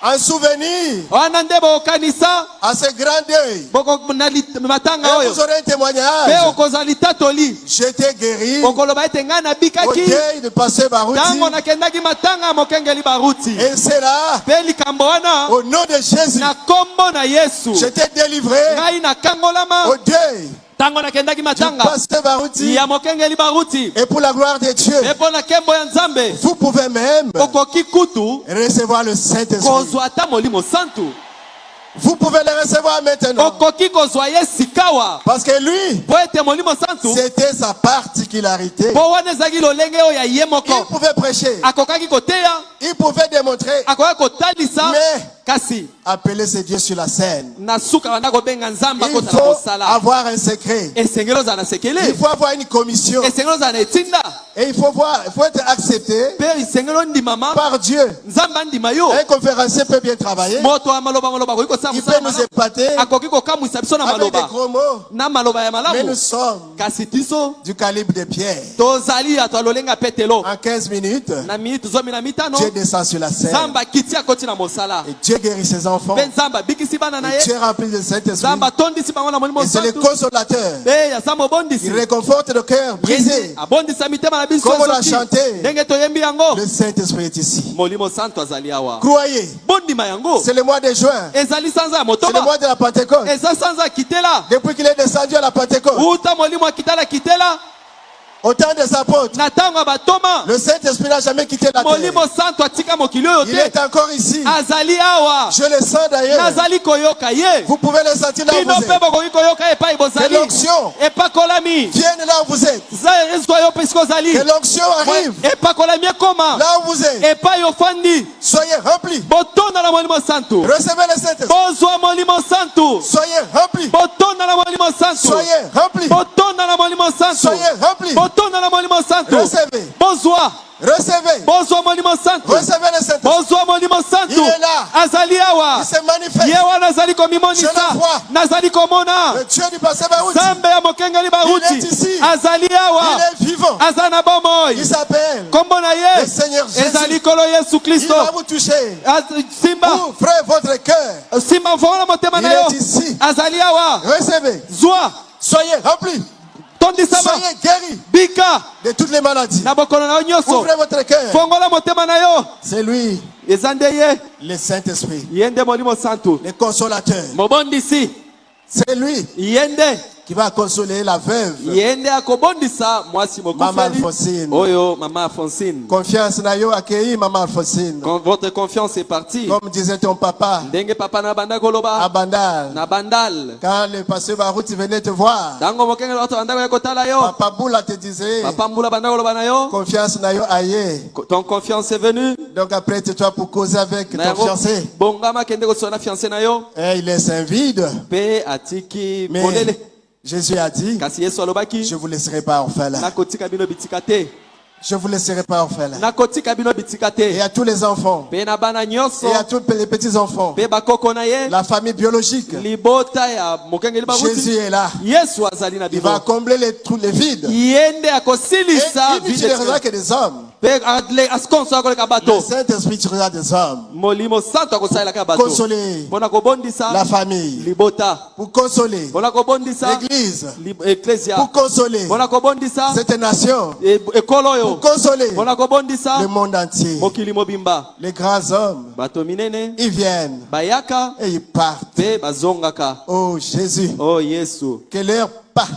En souvenir wana nde bokanisa à ce grand deuil. matanga Et oyo vous aurez un mpe témoignage. okozwa litatoli J'étais guéri okoloba ete ngai au nabikaki deuil de passer Barouti. ntango nakendaki matanga ya mokengeli baruti Et c'est là, mpe likambo wana au nom de Jésus, na kombo na yesu j'étais délivré ngai nakangolama au deuil ntango nakendaki du matanga pasteur Barouti. ya mokengeli baruti Et pour la gloire de Dieu, mpe mpo na nkembo ya nzambe vous pouvez même okoki kutu recevoir le Saint-Esprit. kozwa ata molimo santu Vous pouvez le recevoir maintenant. okoki kozwa ye sikawa Parce que lui, mpo ete molimo santu c'était sa particularité. mpo wana ezalaki lolenge oyo ya ye Il moko pouvait prêcher, akokaki koteya il pouvait démontrer, akokaki kotalisa mais kasi appeler ce Dieu sur la scène. na suka banda kobenga nzambe Il akotala faut kosala avoir un secret. esengeli ozala na Il sekele faut avoir une commission. esengeli ozala na etinda Et il faut être accepté mpe esengeli ondimama par Dieu. nzambe andima yo Un conférencier peut bien travailler. moto ya maloba akoki kosala Il peut mosala nous malamu. épater akoki kokamwisa biso na avec des maloba gros mots. na maloba ya Mais nous malamu sommes kasi biso du calibre de Pierre. tozali ya tololenga petelo En 15 minutes, na miniti 15 Dieu descend sur la scène. nzambe akiti akoti na mosala Et Dieu guérit ses enfants. mpe nzambe abikisi bana na Et Dieu ye remplit de Saint-Esprit. nzambe atondisi bango na molimo Et c'est le santu consolateur. mpe yaza mobondisi Il réconforte le cœur brisé. Ye abondisa mitema na biso Comme on l'a ezoki. chanté. ndenge toyembi yango Le Saint-Esprit est ici. molimo santu azali awa Croyez, bondima yango c'est le mois de juin. ezali sanza ya C'est le motoba mois de la Pentecôte. eza sanza ya kitela Depuis qu'il est descendu à la Pentecôte, uta molimo akitala kitela au temps des apôtres, na ntango ya batoma le Saint-Esprit n'a jamais quitté la molimo terre. santu atika mokili oyo Il te est encore ici. azali awa Je le sens d'ailleurs. nazali koyoka ye Vous pouvez le sentir là où bino vous mpe êtes. bokoki koyoka epai Que bozali l'onction epakolami vienne là où vous êtes. ezwa yo mpe siko ozali Que l'onction arrive epakolami ekoma là où vous êtes. epai ofandi Soyez remplis. botonda na molimo santu Recevez le Saint-Esprit. bozwa molimo santu Soyez remplis. botonda na molimo santu Soyez remplis. botonda na molimo santu Soyez remplis. botonda na molimo santu Recevez. bozwa Recevez. bozwa molimo santu Recevez le Saint-Esprit. bozwa molimo santu Il est là. azali awa Il se manifeste. ye wana azali komimonisa Je le vois. nazali komona Le Dieu du passé Barouti. nzambe ya mokengeli Il est baruti ici. azali awa Il est vivant. aza na bomoi Il s'appelle kombo na le ye Seigneur Jésus. ezali kolo yesu Il kristo va vous toucher. simba Ouvrez votre cœur. simba mfongola motema na Il yo est ici. azali awa Recevez. zwa Soyez remplis. tondisama Soyez guéris bika de toutes les maladies. na bokono na yo nyonso Ouvrez votre cœur. fongola motema na yo C'est lui, eza nde ye le Saint-Esprit, ye nde molimo santu le consolateur. mobondisi C'est lui ye nde qui va consoler la veuve. ye nde akobondisa mwasi Mama mokufeli Alphonsine. oyo mama Alphonsine. Confiance Nayo accueilli Maman Alphonsine. Quand votre confiance est partie Comme disait ton papa, ndenge papa na banda koloba à Bandal. na bandal Quand le pasteur Barouti venait te voir, ntango mokengeli bato banda koya kotala yo Papa Boula te disait, papa mbula banda koloba na yo confiance Nayo aye. ton confiance est venue Donc après, c'est toi pour causer avec na ton yango fiancé. bongama kende kosola na fiancé na yo Et il laisse un vide. mpe atiki Mais polele Jésus a dit, kasi yesu alobaki je vous laisserai pas orphelin. nakotika bino bitika te Je vous laisserai pas orphelin. nakotika bino bitika Et te à tous les enfants, mpe na bana nyonso et à tous les petits-enfants, mpe bakoko na ye la famille biologique, libota ya mokengeli Jésus babuti est là. yesu azali na Il va bino combler les trous, les vides. ye nde Et akosilisa il n'utilisera que des hommes. mpe asikonso akoleka Le bato Saint-Esprit utilisera des hommes. molimo santo akosalelaka bato Consoler mpona kobondisa la famille. libota Pour consoler mpona kobondisa l'église. eklesia Pour consoler mpona kobondisa cette nation. ekolo oyo Pour consoler mpona kobondisa le monde entier. mokili mobimba Les grands hommes, bato minene ils viennent bayaka et ils partent. mpe bazongaka Oh Jésus, o yesu que leur pas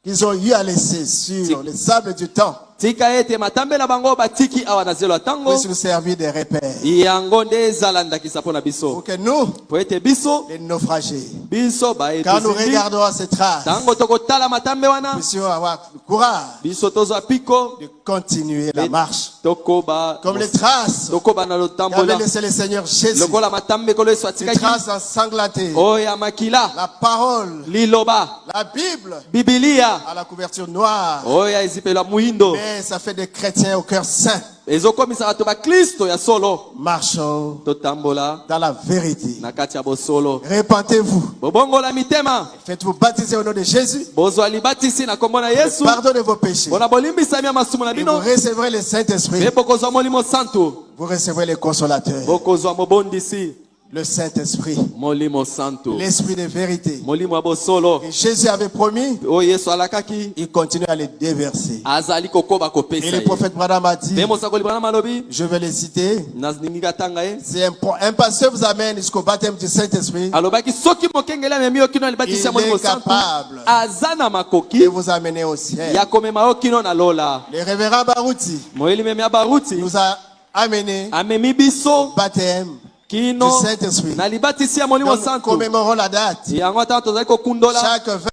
qu'ils ont eu à laisser sur les sables du temps tika ete matambe na bango batiki awa na zelo ya ntango puisse nous servir de repères. yango nde ezala ndakisa mpo na Pour biso que nous, po ete biso les naufragés, biso quand nous baetozindi regardons ces traces, ntango tokotala matambe wana puissions avoir le courage biso tozwa piko de continuer la marche. tokoba Comme les traces tokoba na qu'avait lotambola laissé le Seigneur Jésus. lokola matambe ekolo yesu Ces atikaki traces ensanglantées. oyo ya makila La parole, liloba la Bible bibilia à la couverture noire. oyo ya ezipelo ya muindo Mais ça fait des chrétiens au cœur saint. ezokomisa bato bakristo ya solo Marchons totambola dans la vérité. na kati ya bosolo. Repentez-vous. Bobongola mitema, Faites-vous baptiser au nom de Jésus. bozwa libatisi na kombo na Yesu Pardonnez vos péchés. mpona bolimbisami ya masumu na Et vous bino, recevrez le Saint-Esprit. mpe bokozwa molimo santu, Vous recevrez le consolateur. bokozwa mobondisi, Le Saint-Esprit. molimo santu, L'Esprit de vérité. molimo ya bosolo Que Jésus avait promis. oyo Yesu alakaki, Il continue à les déverser. azali kokoba Et kopesa le ye. prophète Branham a dit, Mpe mosakoli Branham alobi, je vais les citer. naningi katanga ye, Si un pasteur vous amène jusqu'au baptême du Saint-Esprit, alobaki soki mokengeli amemi yo kino na libatisi ya il molimo est santu, capable aza na de makoki vous amener au ciel. ya komema yo kino na lola. Le révérend Barouti Moyeli memi ya baruti nous a amené amemi biso au baptême kino du Saint-Esprit. na libatisi ya molimo Donc, nous santu. commémorons la date. Yango ata tozali kokundola Chaque 20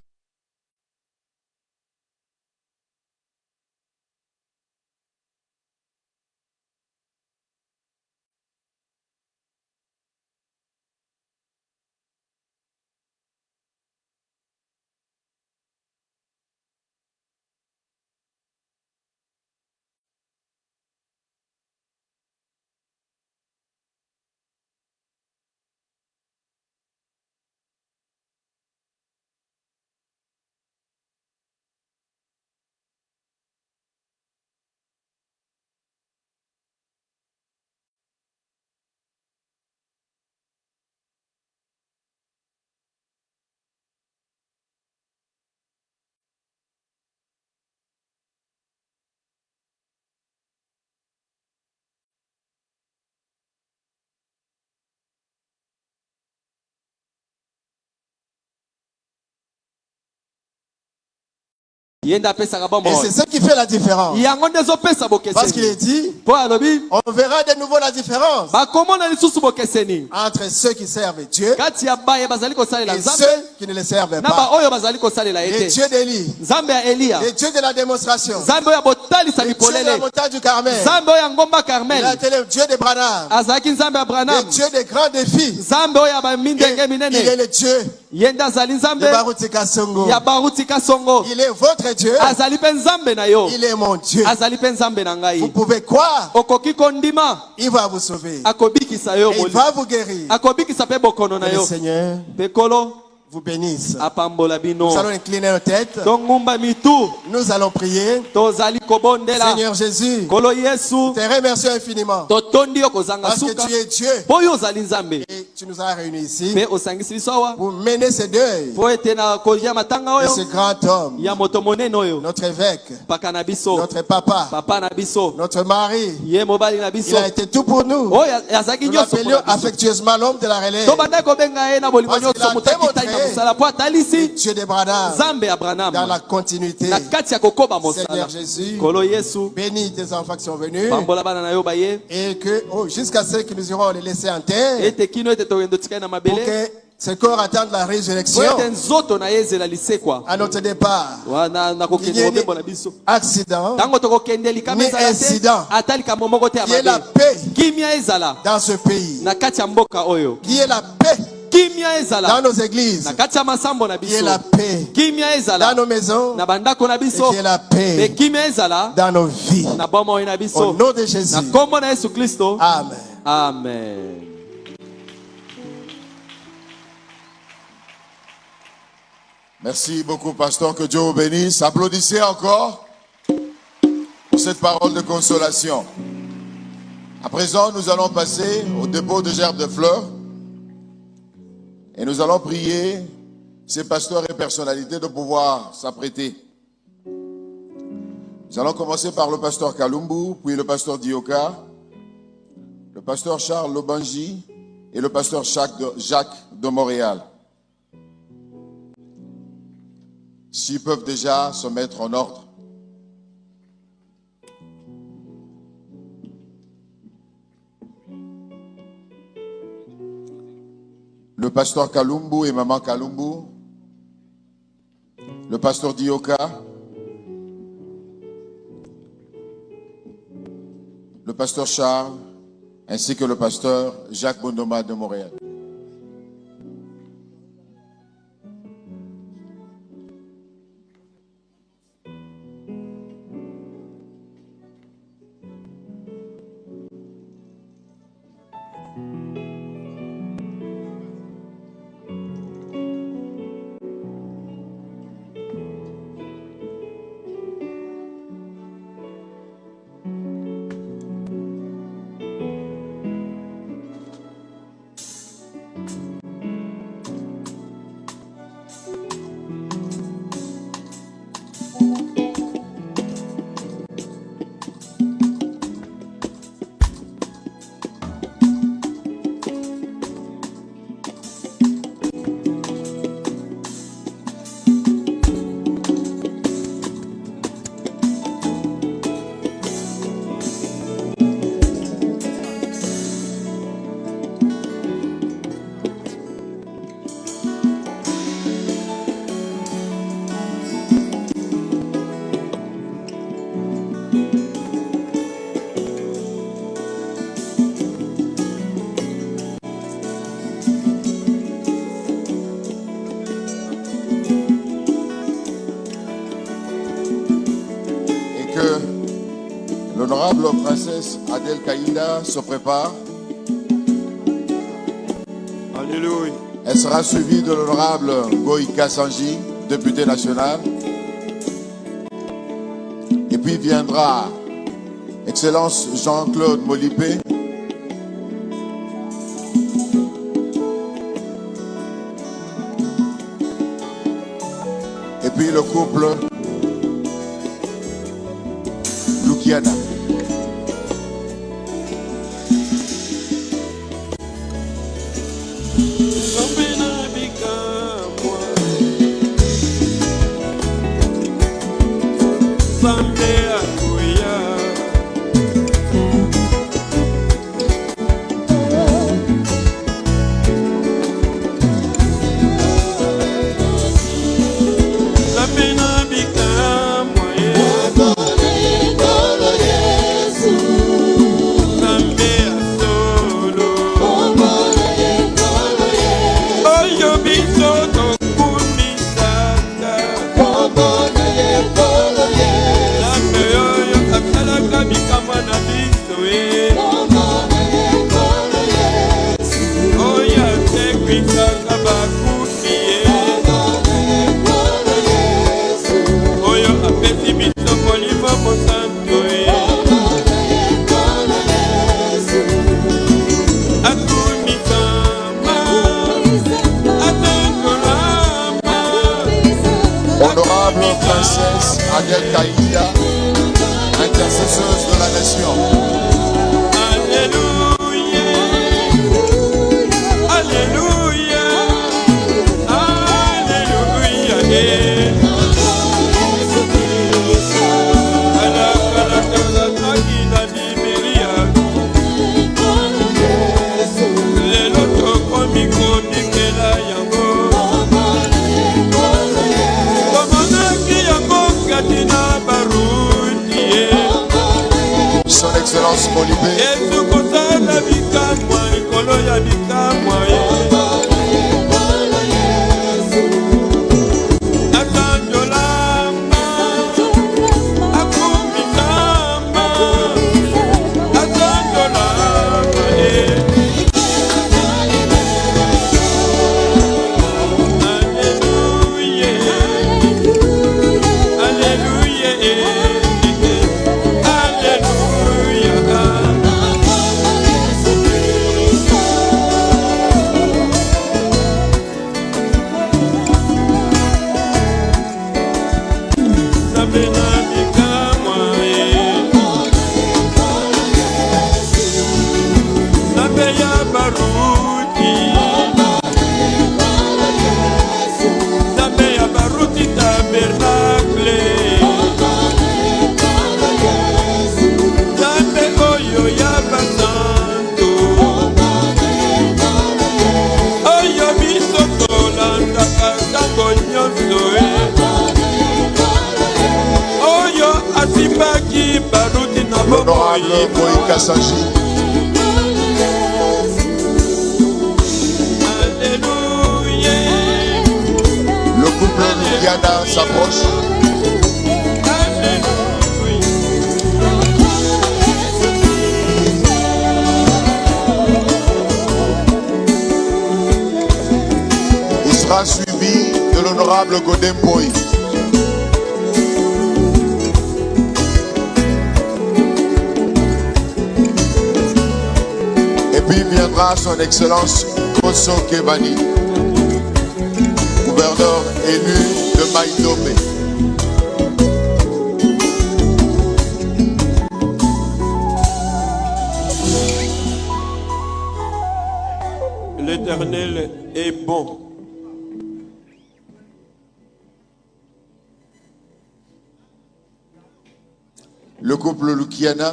yenda apesaka bombo Et c'est ce qui fait la différence. yango nde ezopesa Parce qu'il bokeseni est dit, mpo alobi on verra de nouveau la différence bakomona lisusu bokeseni entre ceux qui servent Dieu kati ya baye bazali kosalela et nzambe ceux qui ne le servent na pas. baoyo bazali kosalela ye Les te. dieux d'Élie, Nzambe ya Eliya, les dieux de la démonstration, nzambe oyo ya botalisa les dieux de la bipolele, montagne du Carmel, nzambe oyo ya ngomba il a Carmel, été le dieu de Branham, azalaki nzambe ya le Branham, dieu des grands défis. nzambe oyo ya bamindenge Et il est minene, le dieu ye nde azali nzambe de Baruti Kasongo. ya baruti kasongo, Il est votre Dieu, azali mpe nzambe na yo, il est mon Dieu. azali mpe nzambe na Vous ngai. pouvez croire, Okoki kondima, il va vous sauver. akobikisa yo Et il molimo, va vous guérir. akobikisa mpe bokono na Que le yo. Seigneur Mpe Nkolo vous bénisse. apambola bino. Nous allons incliner nos têtes. Tongumba mitu, Nous allons prier. tozali kobondela. Seigneur Jésus, Nkolo Yesu, te remercions infiniment totondi yo kozanga parce que suka, tu es Dieu mpo yo ozali nzambe, et tu nous as réunis ici mpe osangisi biso awa pour mener ce deuil mpo ete na kolia matanga de oyo ce grand homme, ya moto monene oyo, notre évêque, paka na biso, notre papa, papa na biso, notre mari. ye mobali na Il biso a été tout pour nous. oyo azalaki Nous nyonso l'appelions mpo na biso. affectueusement l'homme de la relève, Tobandaki kobenga ye na bolingo Parce qu'il nyonso a moto akitai na démontré mosala mpo atalisi Dieu de Branham, nzambe ya dans Branham la continuité. na kati ya kokoba mosala. Seigneur Jésus, Nkolo Yesu, bénis tes enfants qui sont venus pambola bana na yo baye et que jusqu'à ce que nous irons les laisser en terre ete kino ete tokende tikai na pour mabele que ce corps attende la po résurrection ete nzoto na ye ezela lisekwa à notre départ. na kokende Qu'il y ait mobembo na biso Accident, ntango tokokende likama ni ezala te incident. ata likambo moko te ya qu'il y ait la mabe, paix kimia ezala dans ce pays, na kati ya mboka oyo, qu'il y ait la paix kimia dans ezala nos églises, na kati ya masambo na qu'il y ait biso, la paix kimia dans ezala nos maisons na bandako na et biso, qu'il y ait la mpe paix kimia ezala dans nos vies. na bomoi na Au biso, nom de Jésus. na kombo na Yesu Kristo, Amen. amen. Merci beaucoup, pasteur. Que Dieu vous bénisse. Applaudissez encore pour cette parole de consolation. À présent, nous allons passer au dépôt de gerbes de fleurs. Et nous allons prier ces pasteurs et personnalités de pouvoir s'apprêter. Nous allons commencer par le pasteur Kalumbu, puis le pasteur Dioka, le pasteur Charles Lobanji et le pasteur Jacques de Montréal. S'ils peuvent déjà se mettre en ordre. Le pasteur Kalumbu et maman Kalumbu. Le pasteur Dioka. Le pasteur Charles, ainsi que le pasteur Jacques Bondoma de Montréal. L'honorable princesse Adèle Kaïda se prépare. Alléluia. Elle sera suivie de l'honorable Goïka Sanji, député national. Et puis viendra Excellence Jean-Claude Molipé. Et puis le couple Lukiana. Honorable princesse Adèle Kaïda, intercesseuse de la nation. Alléluia. Alléluia. Alléluia. Son Excellence Molipé. L'honorable Goïka Sanji. Alléluia. Le couple Lukiana s'approche. Il sera suivi de l'honorable Godem Boy. Puis viendra son Excellence Koso Kebani, gouverneur élu de Maïdomé. L'Éternel est bon. Le couple Lukiana.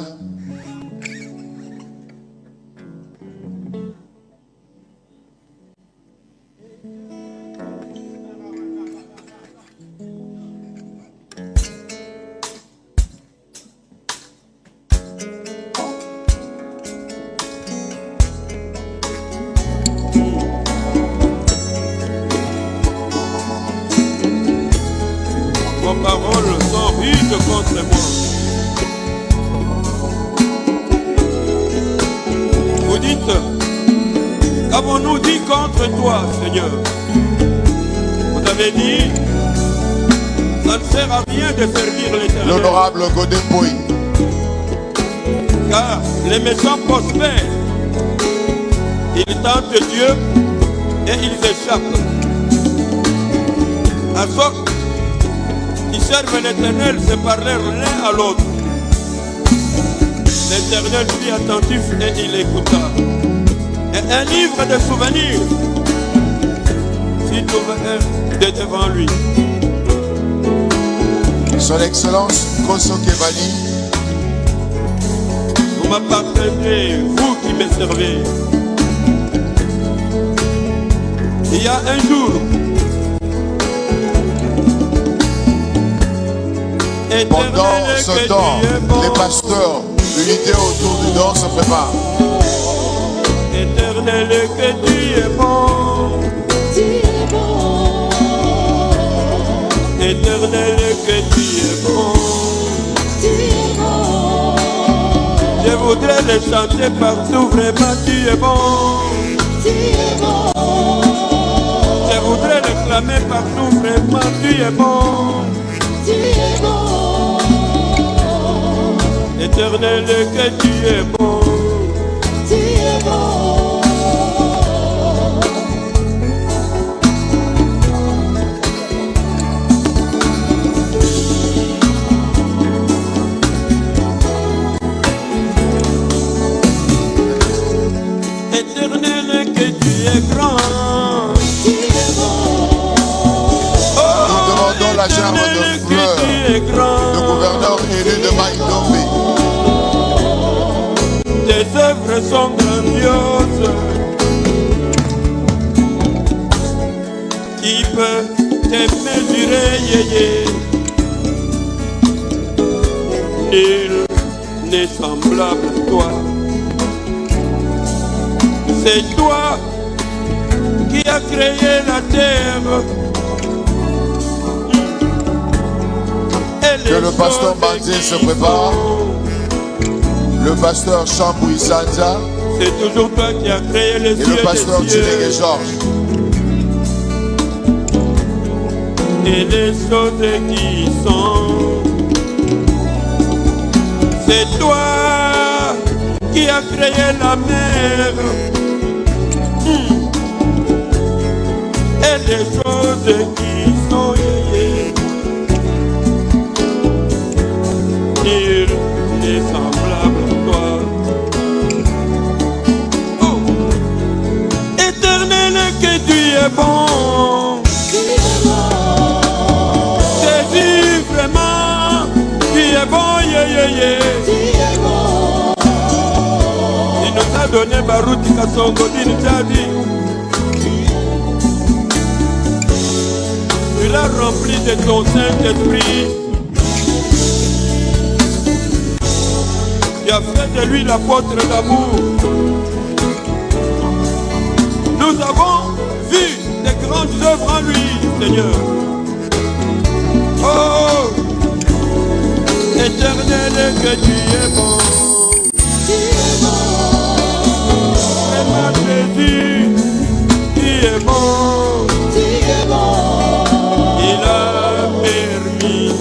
Vos paroles sont rudes contre moi. dites, qu'avons-nous dit contre toi, Seigneur? Vous avez dit, ça ne sert à rien de servir l'Éternel. L'honorable Godin Pouy. Car les méchants prospèrent. Ils tentent Dieu et ils échappent. À sorte qui servent l'Éternel se parlèrent l'un à l'autre. L'Éternel fut attentif et il écouta. Et un livre de souvenirs fut ouvert devant lui. Son Excellence Koso Kebali. Vous m'appartenez, vous qui me servez. Il y a un jour, pendant ce temps, les pasteurs, l'unité autour du don se préparent. Éternel, que tu es bon. Tu es bon. Éternel, que tu es bon. Tu es bon. Je voudrais le chanter partout, vraiment tu es bon. Tu es bon. Je voudrais le clamer partout, vraiment tu es bon. Tu es bon. Éternel, que tu es bon. Tu es bon. Éternel, que tu es grand. Tu es bon. Nous demandons la gerbe de fleurs du gouverneur élu de Maïdombe. Tes œuvres sont grandioses. Qui peut te mesurer, yéyé? Nul n'est semblable à toi. C'est toi qui as créé la terre. Que le pasteur Bandé se prépare. Le pasteur Chamboui Sanza. C'est toujours toi qui as créé les cieux. Et le pasteur Tchélégué Georges. Et les choses qui sont. C'est toi qui as créé la mer. Et les choses qui sont. Nul n'est semblable à toi. Oh. Éternel, que tu es bon. Jésus, vraiment, tu es bon, Il nous a donné Barouti Kassongo Dinjadi. Tu l'as rempli de ton Saint-Esprit. Tu as fait de lui l'apôtre d'amour. Nous avons vu des grandes œuvres en lui, Seigneur. Oh, Éternel, que tu es bon. Tu es bon. Vraiment, Jésus, tu es bon. Tu es bon. Il a permis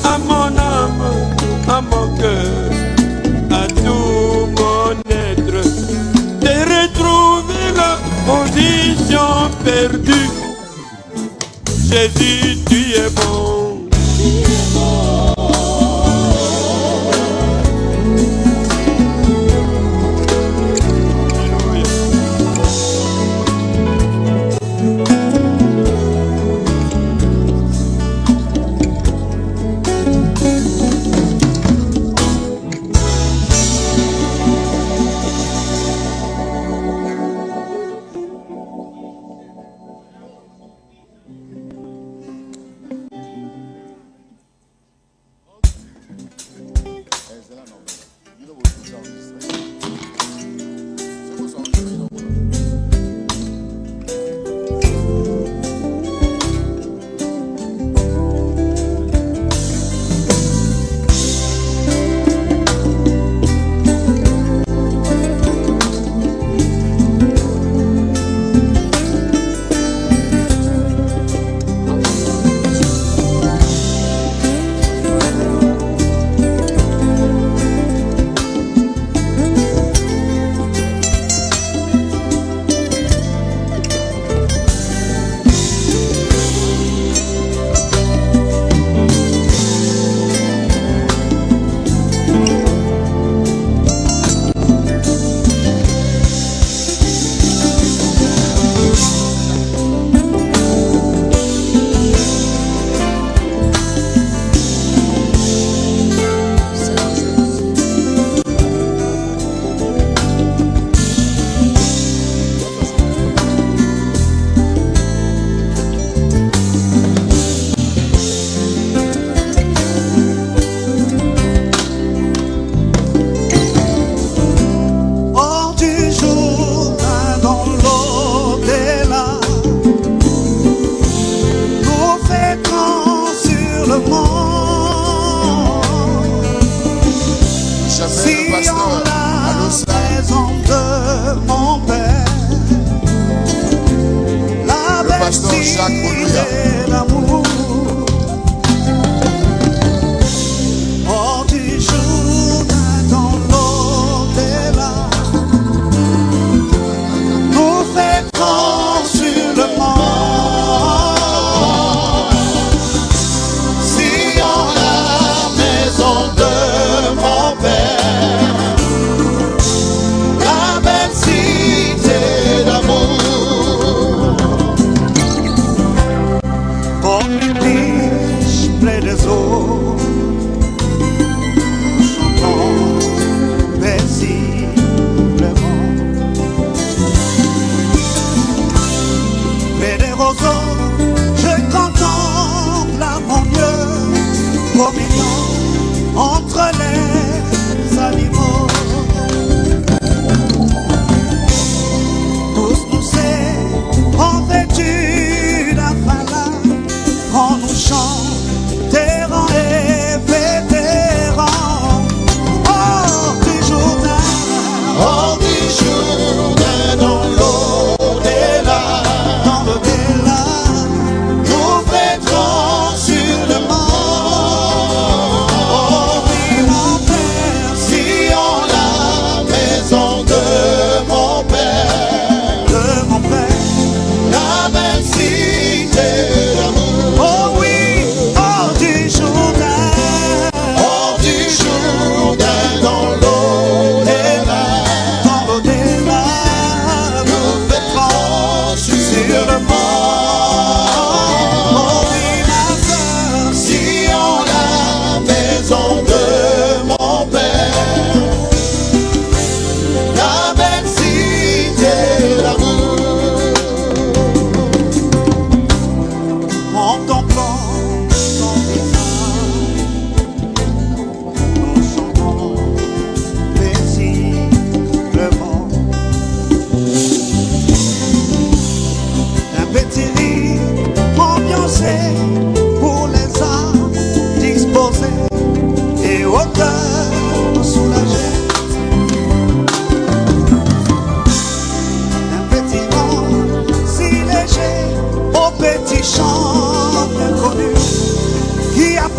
à mon âme, à mon cœur, à tout mon être, de retrouver la position perdue. Jésus, tu es bon. Tu es bon.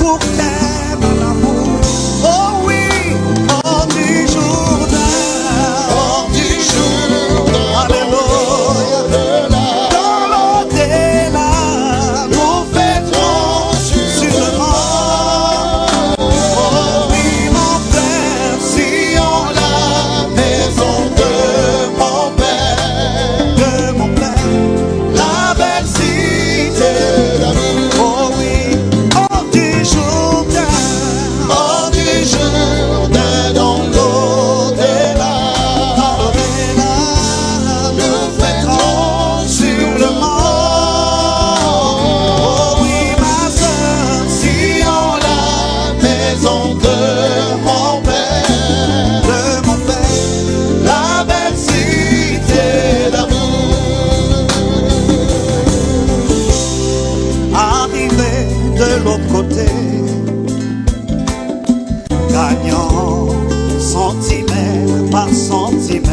pour terre l'amour. Oh oui, hors du Jourdain. Hors du Jourdain. Alléluia. Dans l'au-delà, nous fêterons sûrement. Oh oui, mon frère, si on la maison de mon père, la belle cité d'amour. Oh oui, hors du Jourdain, dans l'au-delà, nous fêterons sûrement. Oh oui, ma soeur, si on la maison de mon père, la belle cité d'amour. Arrivé de l'autre côté, gagnant centimètre par centimètre.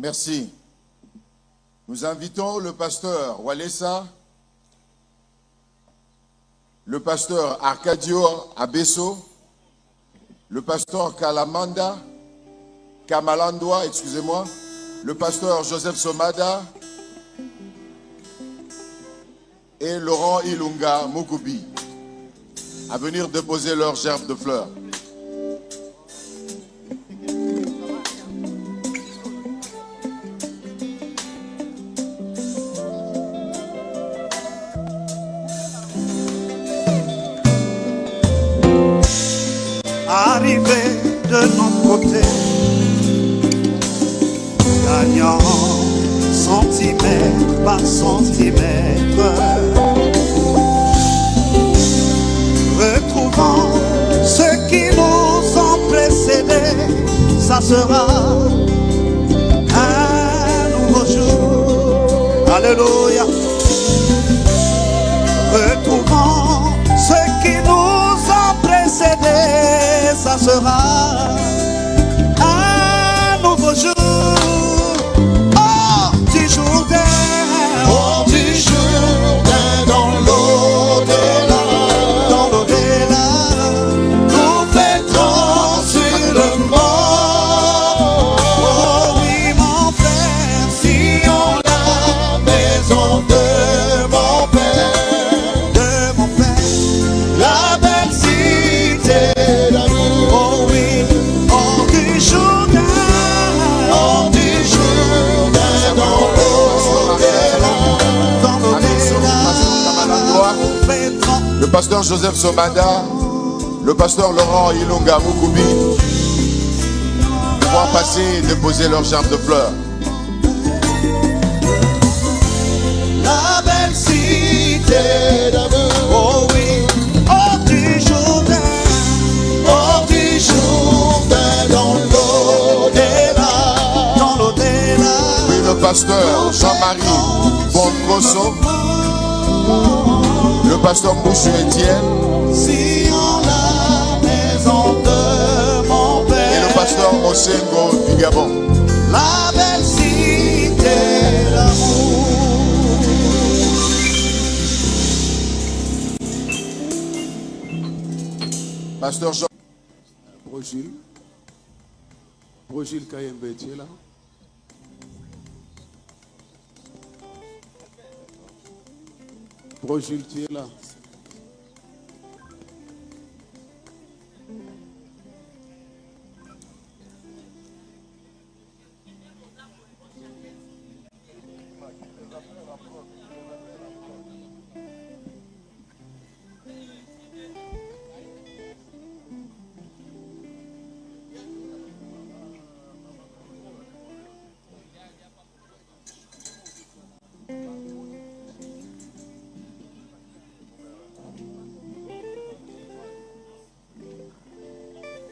Merci. Nous invitons le pasteur Walesa, le pasteur Arcadio Abesso, le pasteur Kamalandwa, excusez-moi, le pasteur Joseph Somada et Laurent Ilunga Mukubi à venir déposer leur gerbe de fleurs. Arrivé de notre côté, gagnant centimètre par centimètre, retrouvant ceux qui nous ont précédés, ça sera un nouveau jour. Alléluia. Retrouvant ceux qui nous ont précédés, ça sera un nouveau jour. Oh, du Jourdain, oh, du Jourdain. pasteur Joseph Somada, le pasteur Laurent Ilunga Mukubi, pouvoir passer et déposer leurs germes de fleurs. La belle cité d'amour, oh oui, hors du Jourdain, dans l'au-delà, Oui, le pasteur Jean-Marie Bongoso, le pasteur Mbouchou Etienne, si en la maison de mon père, et le pasteur Mosengo du Gabon. la belle cité d'amour. Pasteur Jean. Brogil Kayembe, tu es là? Brogil, tu es là?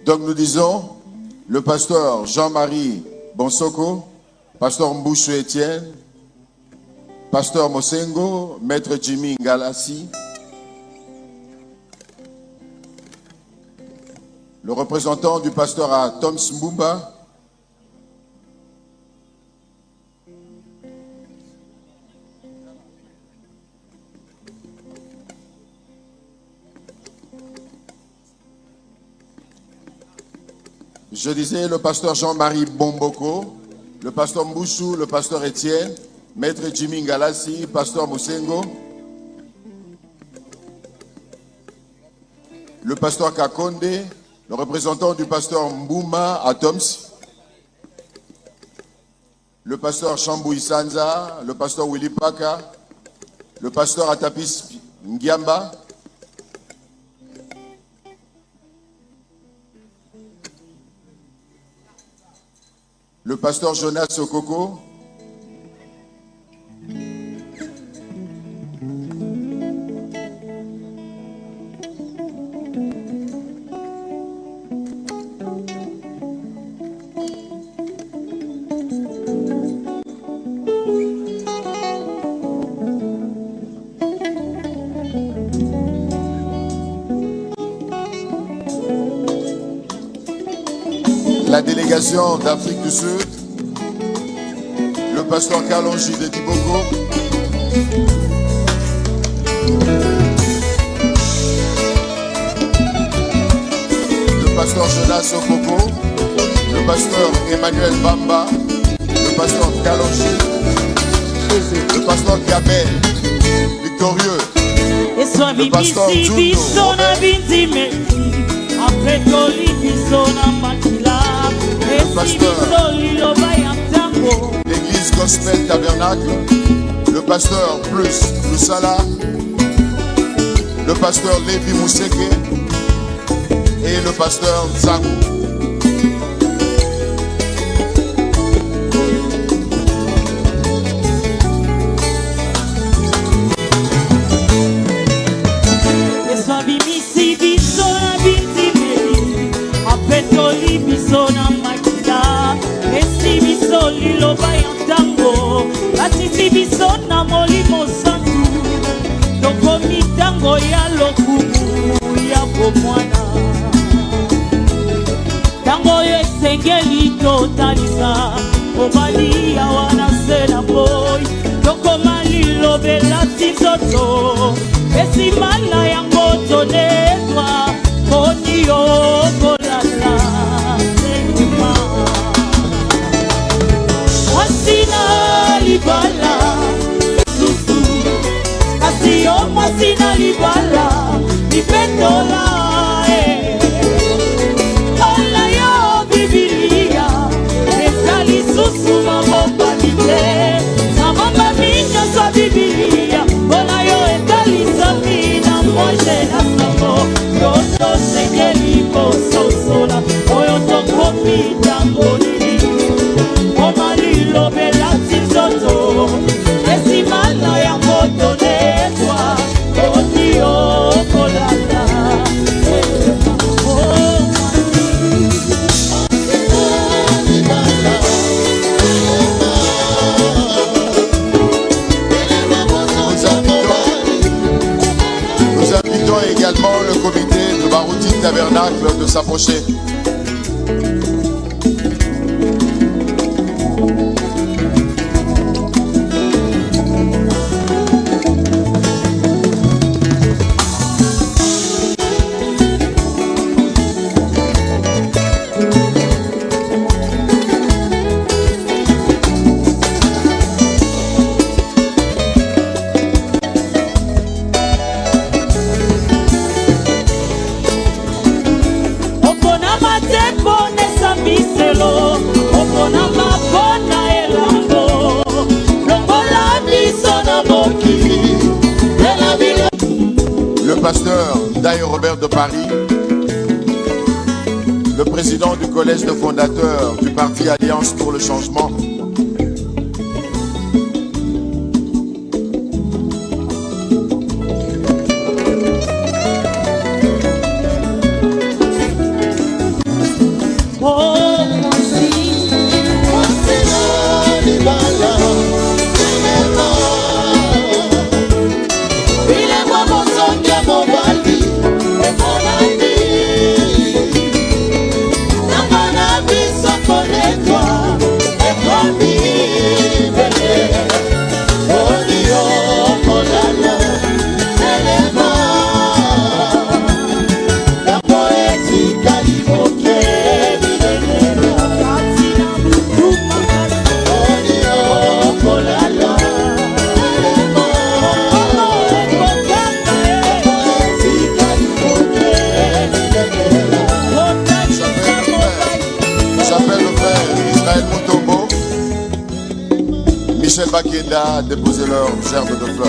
Donc nous disons, le pasteur Jean-Marie Bonsoko, pasteur Mbouchou Etienne, pasteur Mosengo, maître Jimmy Ngalassi, le représentant du pasteur à Toms Mbumba, je disais le pasteur Jean-Marie Bomboko, le pasteur Mbouchou, le pasteur Etienne, maître Jimmy Ngalassi, pasteur Mosengo, le pasteur Kakonde, le représentant du pasteur Mbouma à Toms, le pasteur Chambou Isanza, le pasteur Willy Paka, le pasteur Atapis Ngiamba, le pasteur Jonas Okoko, la délégation d'Afrique du Sud, le pasteur Kalonji de Diboko, le pasteur Jonas Okoko, le pasteur Emmanuel Bamba, le pasteur Kalonji, le pasteur Gabel, victorieux, le pasteur Djundo, le pasteur, l'église Gospel Tabernacle, le pasteur Plus Lusala, le pasteur Lévi Mousseke et le pasteur Zangou. Bisona molimo santu tokomi tango ya lokumu ya bomwana tango yo esengeli totalisa mobali ya wana sena boy tokoma lilobela tizoto esimana yango tonetwa poni yo kolala senuma wasina libala Sina libala, nipetola Ola yo Biblia, esali susu mabomba nite Samamba minyo sa Biblia, ola yo etali samina moshe na mitamboli omalilobela tizoto esimana ya moto netwa otiokolala Nous invitons également le comité de Barouti Tabernacle de s'approcher. Le pasteur Daï Robert de Paris, le président du collège de fondateurs du parti Alliance pour le changement, Michel Bakenda a déposé leur gerbe de fleurs.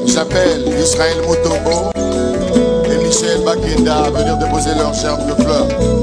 J'appelle Israël Mutombo et Michel Bakenda à venir déposer leur gerbe de fleurs.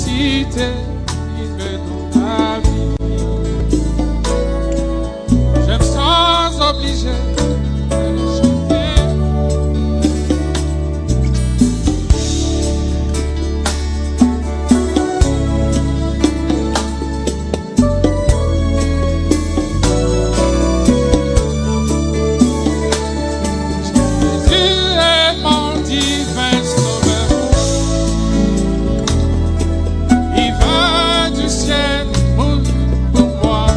suscité, il me donne la vie. Je me sens obligé de le chanter. Jésus est mon divin sauveur. Il va du ciel pour moi.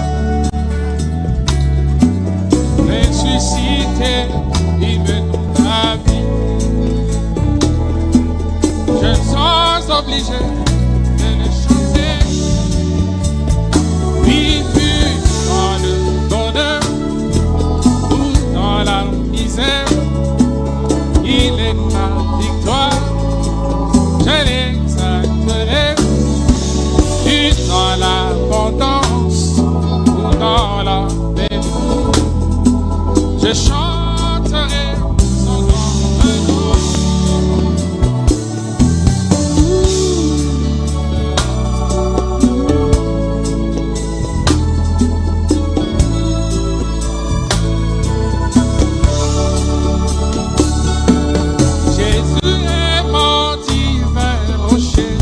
Ressuscité, il me donne la vie. Je me sens obligé de le chanter. Il fut dans le bonheur ou dans la misère. Il est ma victoire, je l'exalterai. Fut dans l'abondance ou dans la bénédiction, je chanterai son nom. Jésus est mon divin rocher.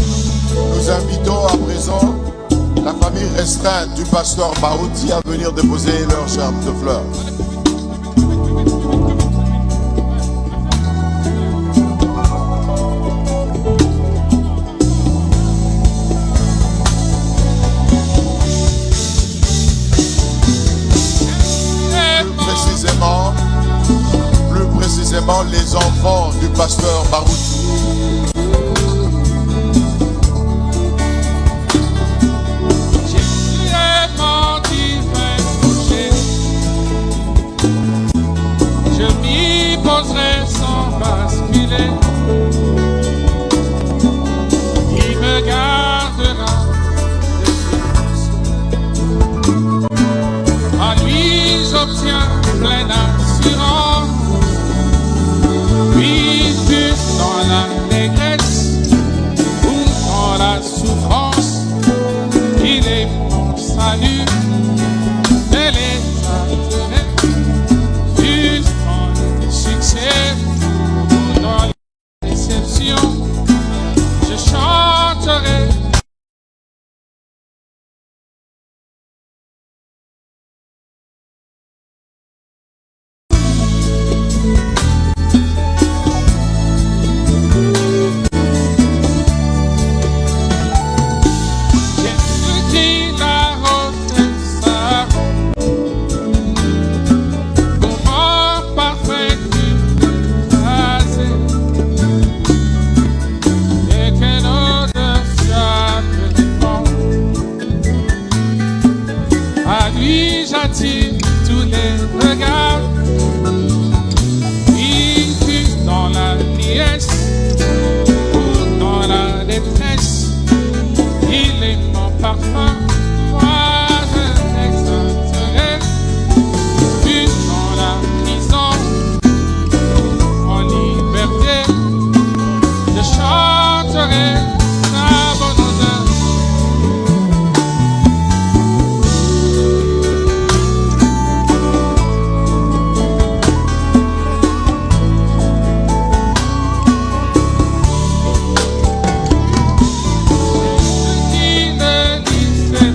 Nous invitons à présent la famille restreinte du pasteur Barouti à venir déposer leur gerbe de fleurs. Plus précisément les enfants du pasteur Barouti. Jésus est mon divin rocher. Je m'y poserai sans basculer. Il me gardera de ses soucis. En lui j'obtiens pleine assurance. Puis fut dans l'allégresse ou dans la souffrance, il est mon salut, je l'exalterai. Fut dans le succès ou dans la déception, je chanterai. J'attire tous les regards. Il fut dans la nièce ou dans la détresse. Il est mon parfum, moi je l'exalterai. Fut dans la prison, en liberté, je chanterai sa bonne odeur. Qui ne disait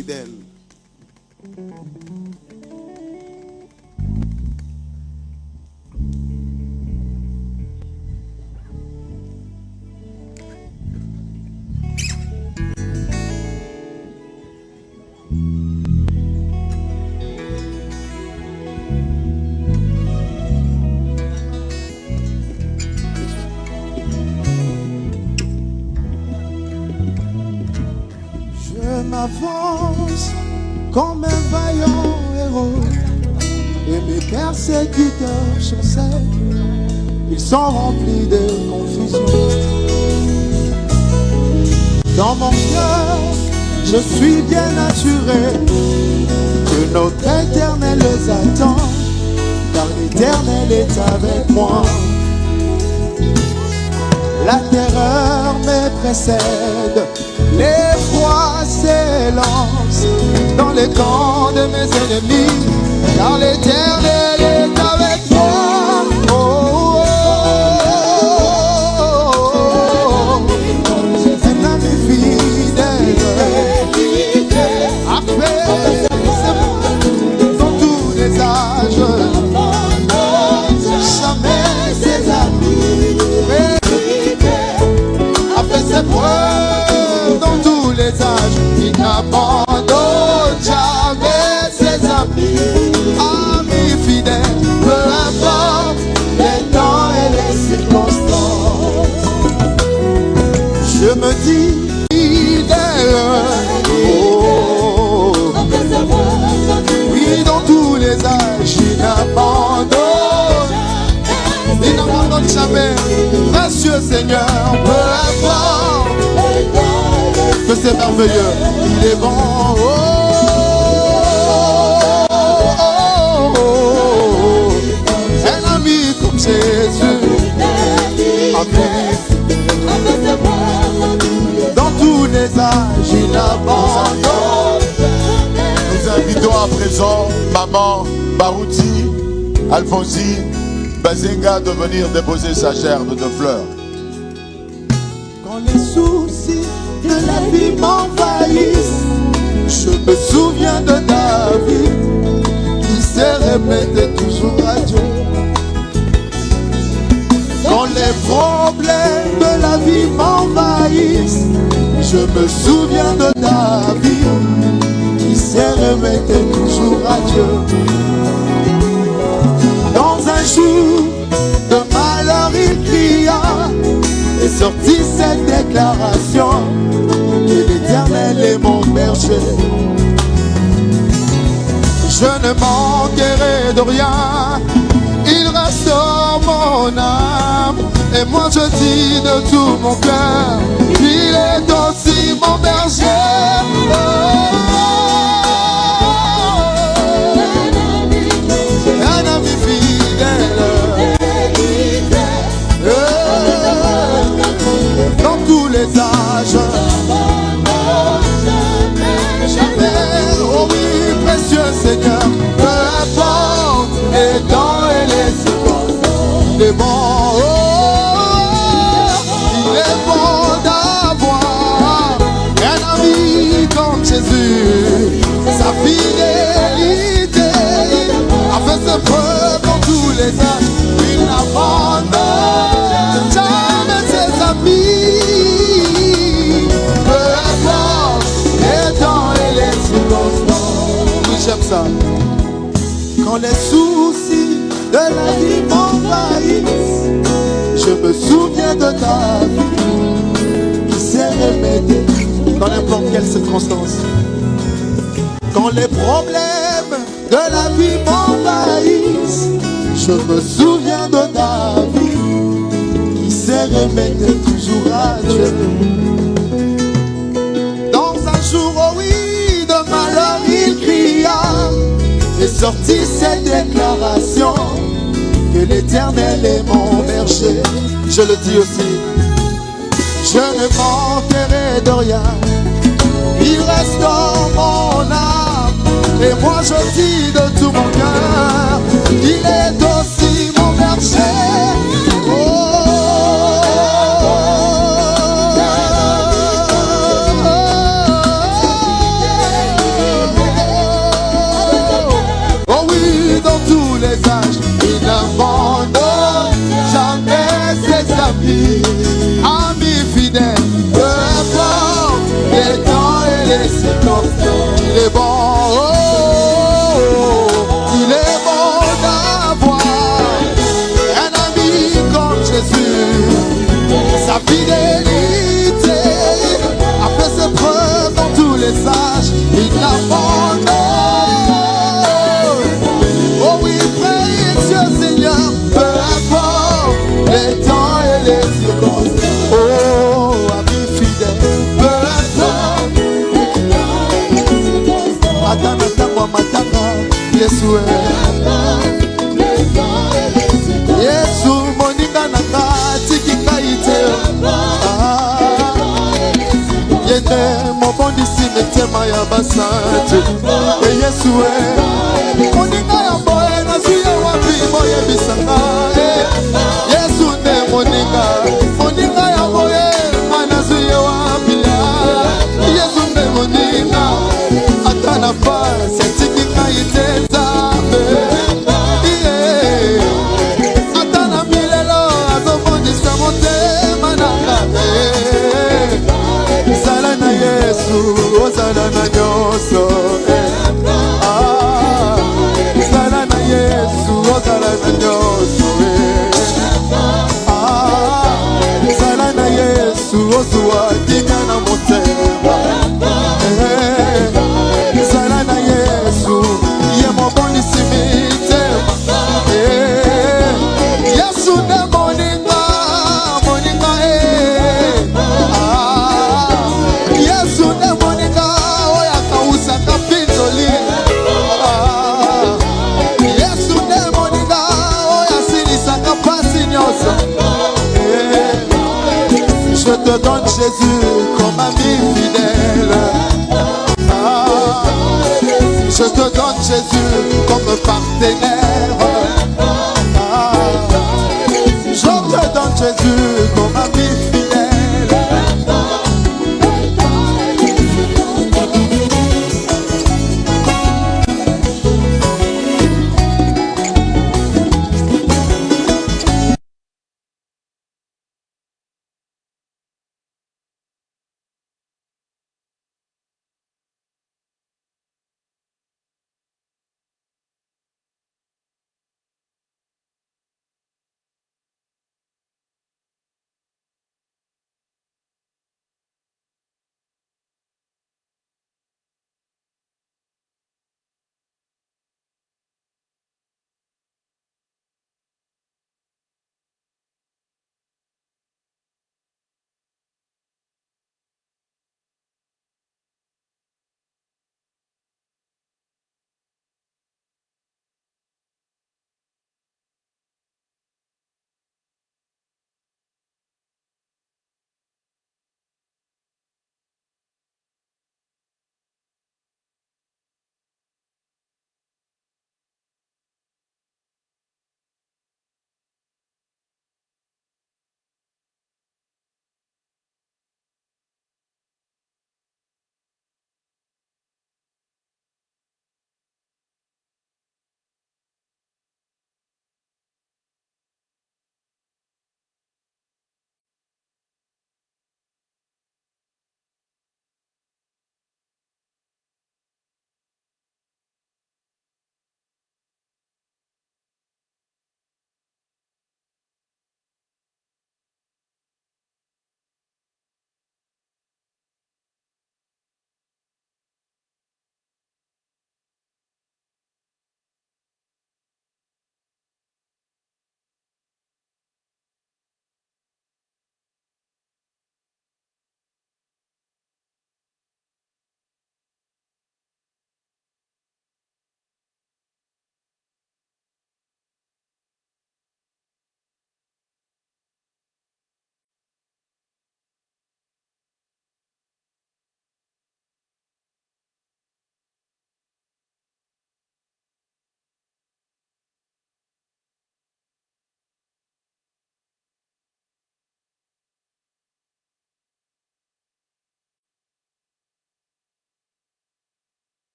fidèle. Je m'avance comme un vaillant héros et mes persécuteurs chancellent. Ils sont remplis de confusion. Dans mon cœur, je suis bien assuré que notre Éternel les attend, car l'Éternel est avec moi. La terreur me précède, l'effroi s'élance dans les camps de mes ennemis, car l'Éternel est avec moi. Oh, oh, oh, oh, oh. Un ami fidèle a fait dans tous les âges, jamais ses amis. A fait ses preuves dans tous les âges. Il n'abandonne jamais ses amis. Amis fidèles, peu importe les temps et les circonstances. Je me dis fidèle. Oh, oui, dans tous les âges, il n'abandonne jamais. Précieux Seigneur, peu importe que c'est merveilleux, il est bon. Oh, oh, oh, oh. Un ami comme Jésus, ami, dans tous les âges, il abandonne. Nous invitons à présent Maman Barouti, Alphonsine, Bazinga de venir déposer sa gerbe de fleurs. Quand les soucis de la vie m'envahissent, je me souviens de David qui s'est répété toujours à Dieu. Quand les problèmes de la vie m'envahissent, je me souviens de David qui s'est répété toujours à Dieu. Dans un jour de malheur, il cria et sortit cette déclaration que l'Éternel est mon berger. Je ne manquerai de rien, il restaure mon âme. Et moi je dis de tout mon cœur, il est aussi mon berger. Un ami fidèle, dans tous les âges, jamais, oh oui, précieux Seigneur, peu importe les temps et les circonstances, il est bon, oh, il est bon d'avoir un ami comme Jésus. Sa fidélité a fait ses preuves dans tous les âges. Il n'abandonne jamais ses amis, peu importe les temps et les circonstances. Oui, j'aime ça. Quand les soucis de la vie m'envahissent, je me souviens de ta vie qui s'est remédiée dans n'importe quelle circonstance. Quand les problèmes de la vie m'envahissent, je me souviens de ta vie qui s'est remédiée toujours à Dieu. Dans un jour, oh oui, de malheur, il cria et sortit cette déclaration que l'Éternel est mon berger. Je le dis aussi, je ne manquerai de rien, il restaure mon âme. Et moi je dis de tout mon cœur, il est aussi mon berger. Oh, les circonstances. Il est bon, il est bon d'avoir un ami comme Jésus. Sa fidélité a fait ses preuves dans tous les âges. Il n'abandonne. Oh oui, précieux Seigneur, peu importe les temps et les circonstances. Oh, ami fidèle, peu importe les temps et les circonstances. Atana tangwa matanga, Yesu Yesu moninga nanga tikika ite. Yende mobondisi mitema ya basantu. Yesu moninga ya boye nazuya wapi moye bisanga. Yesu ne moninga ya boye anazuya wapi ya. Yesu ne moninga atana fasi tikika ite zabe. Atana milelo azobondisa motema nanga. Zala na Yesu, ozala na nyonso. Zala na Yesu, ozala na nyonso. Zala na Yesu, ozwa kimia na motema. Zala na Yesu, ye mobondisi mitema. Yesu ne moninga, moninga Yesu ne moninga oya kausaka pinzoli. Yesu ne moninga oya silisaka pasi nyonso. Je te donne Jésus comme ami fidèle. Je te donne Jésus comme partenaire. Je te donne Jésus comme ami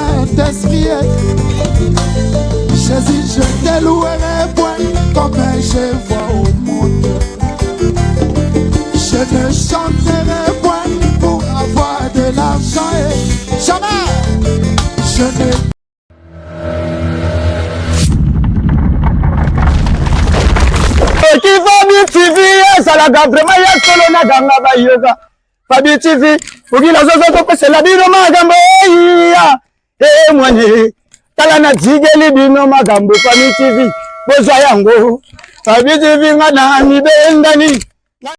Saint-Esprit. Jésus, je te louerai point comme je vois au monde. Je ne chanterai point pour avoir de l'argent et jamais je ne. Fabi TV ezalaka vraiment ya solo na ganga bayoka. Fabi TV okila zozo topesela bino makambo ya mwani tala na jigeli bino makambo Fabi TV bozwa yango Fabi TV ngana mibendani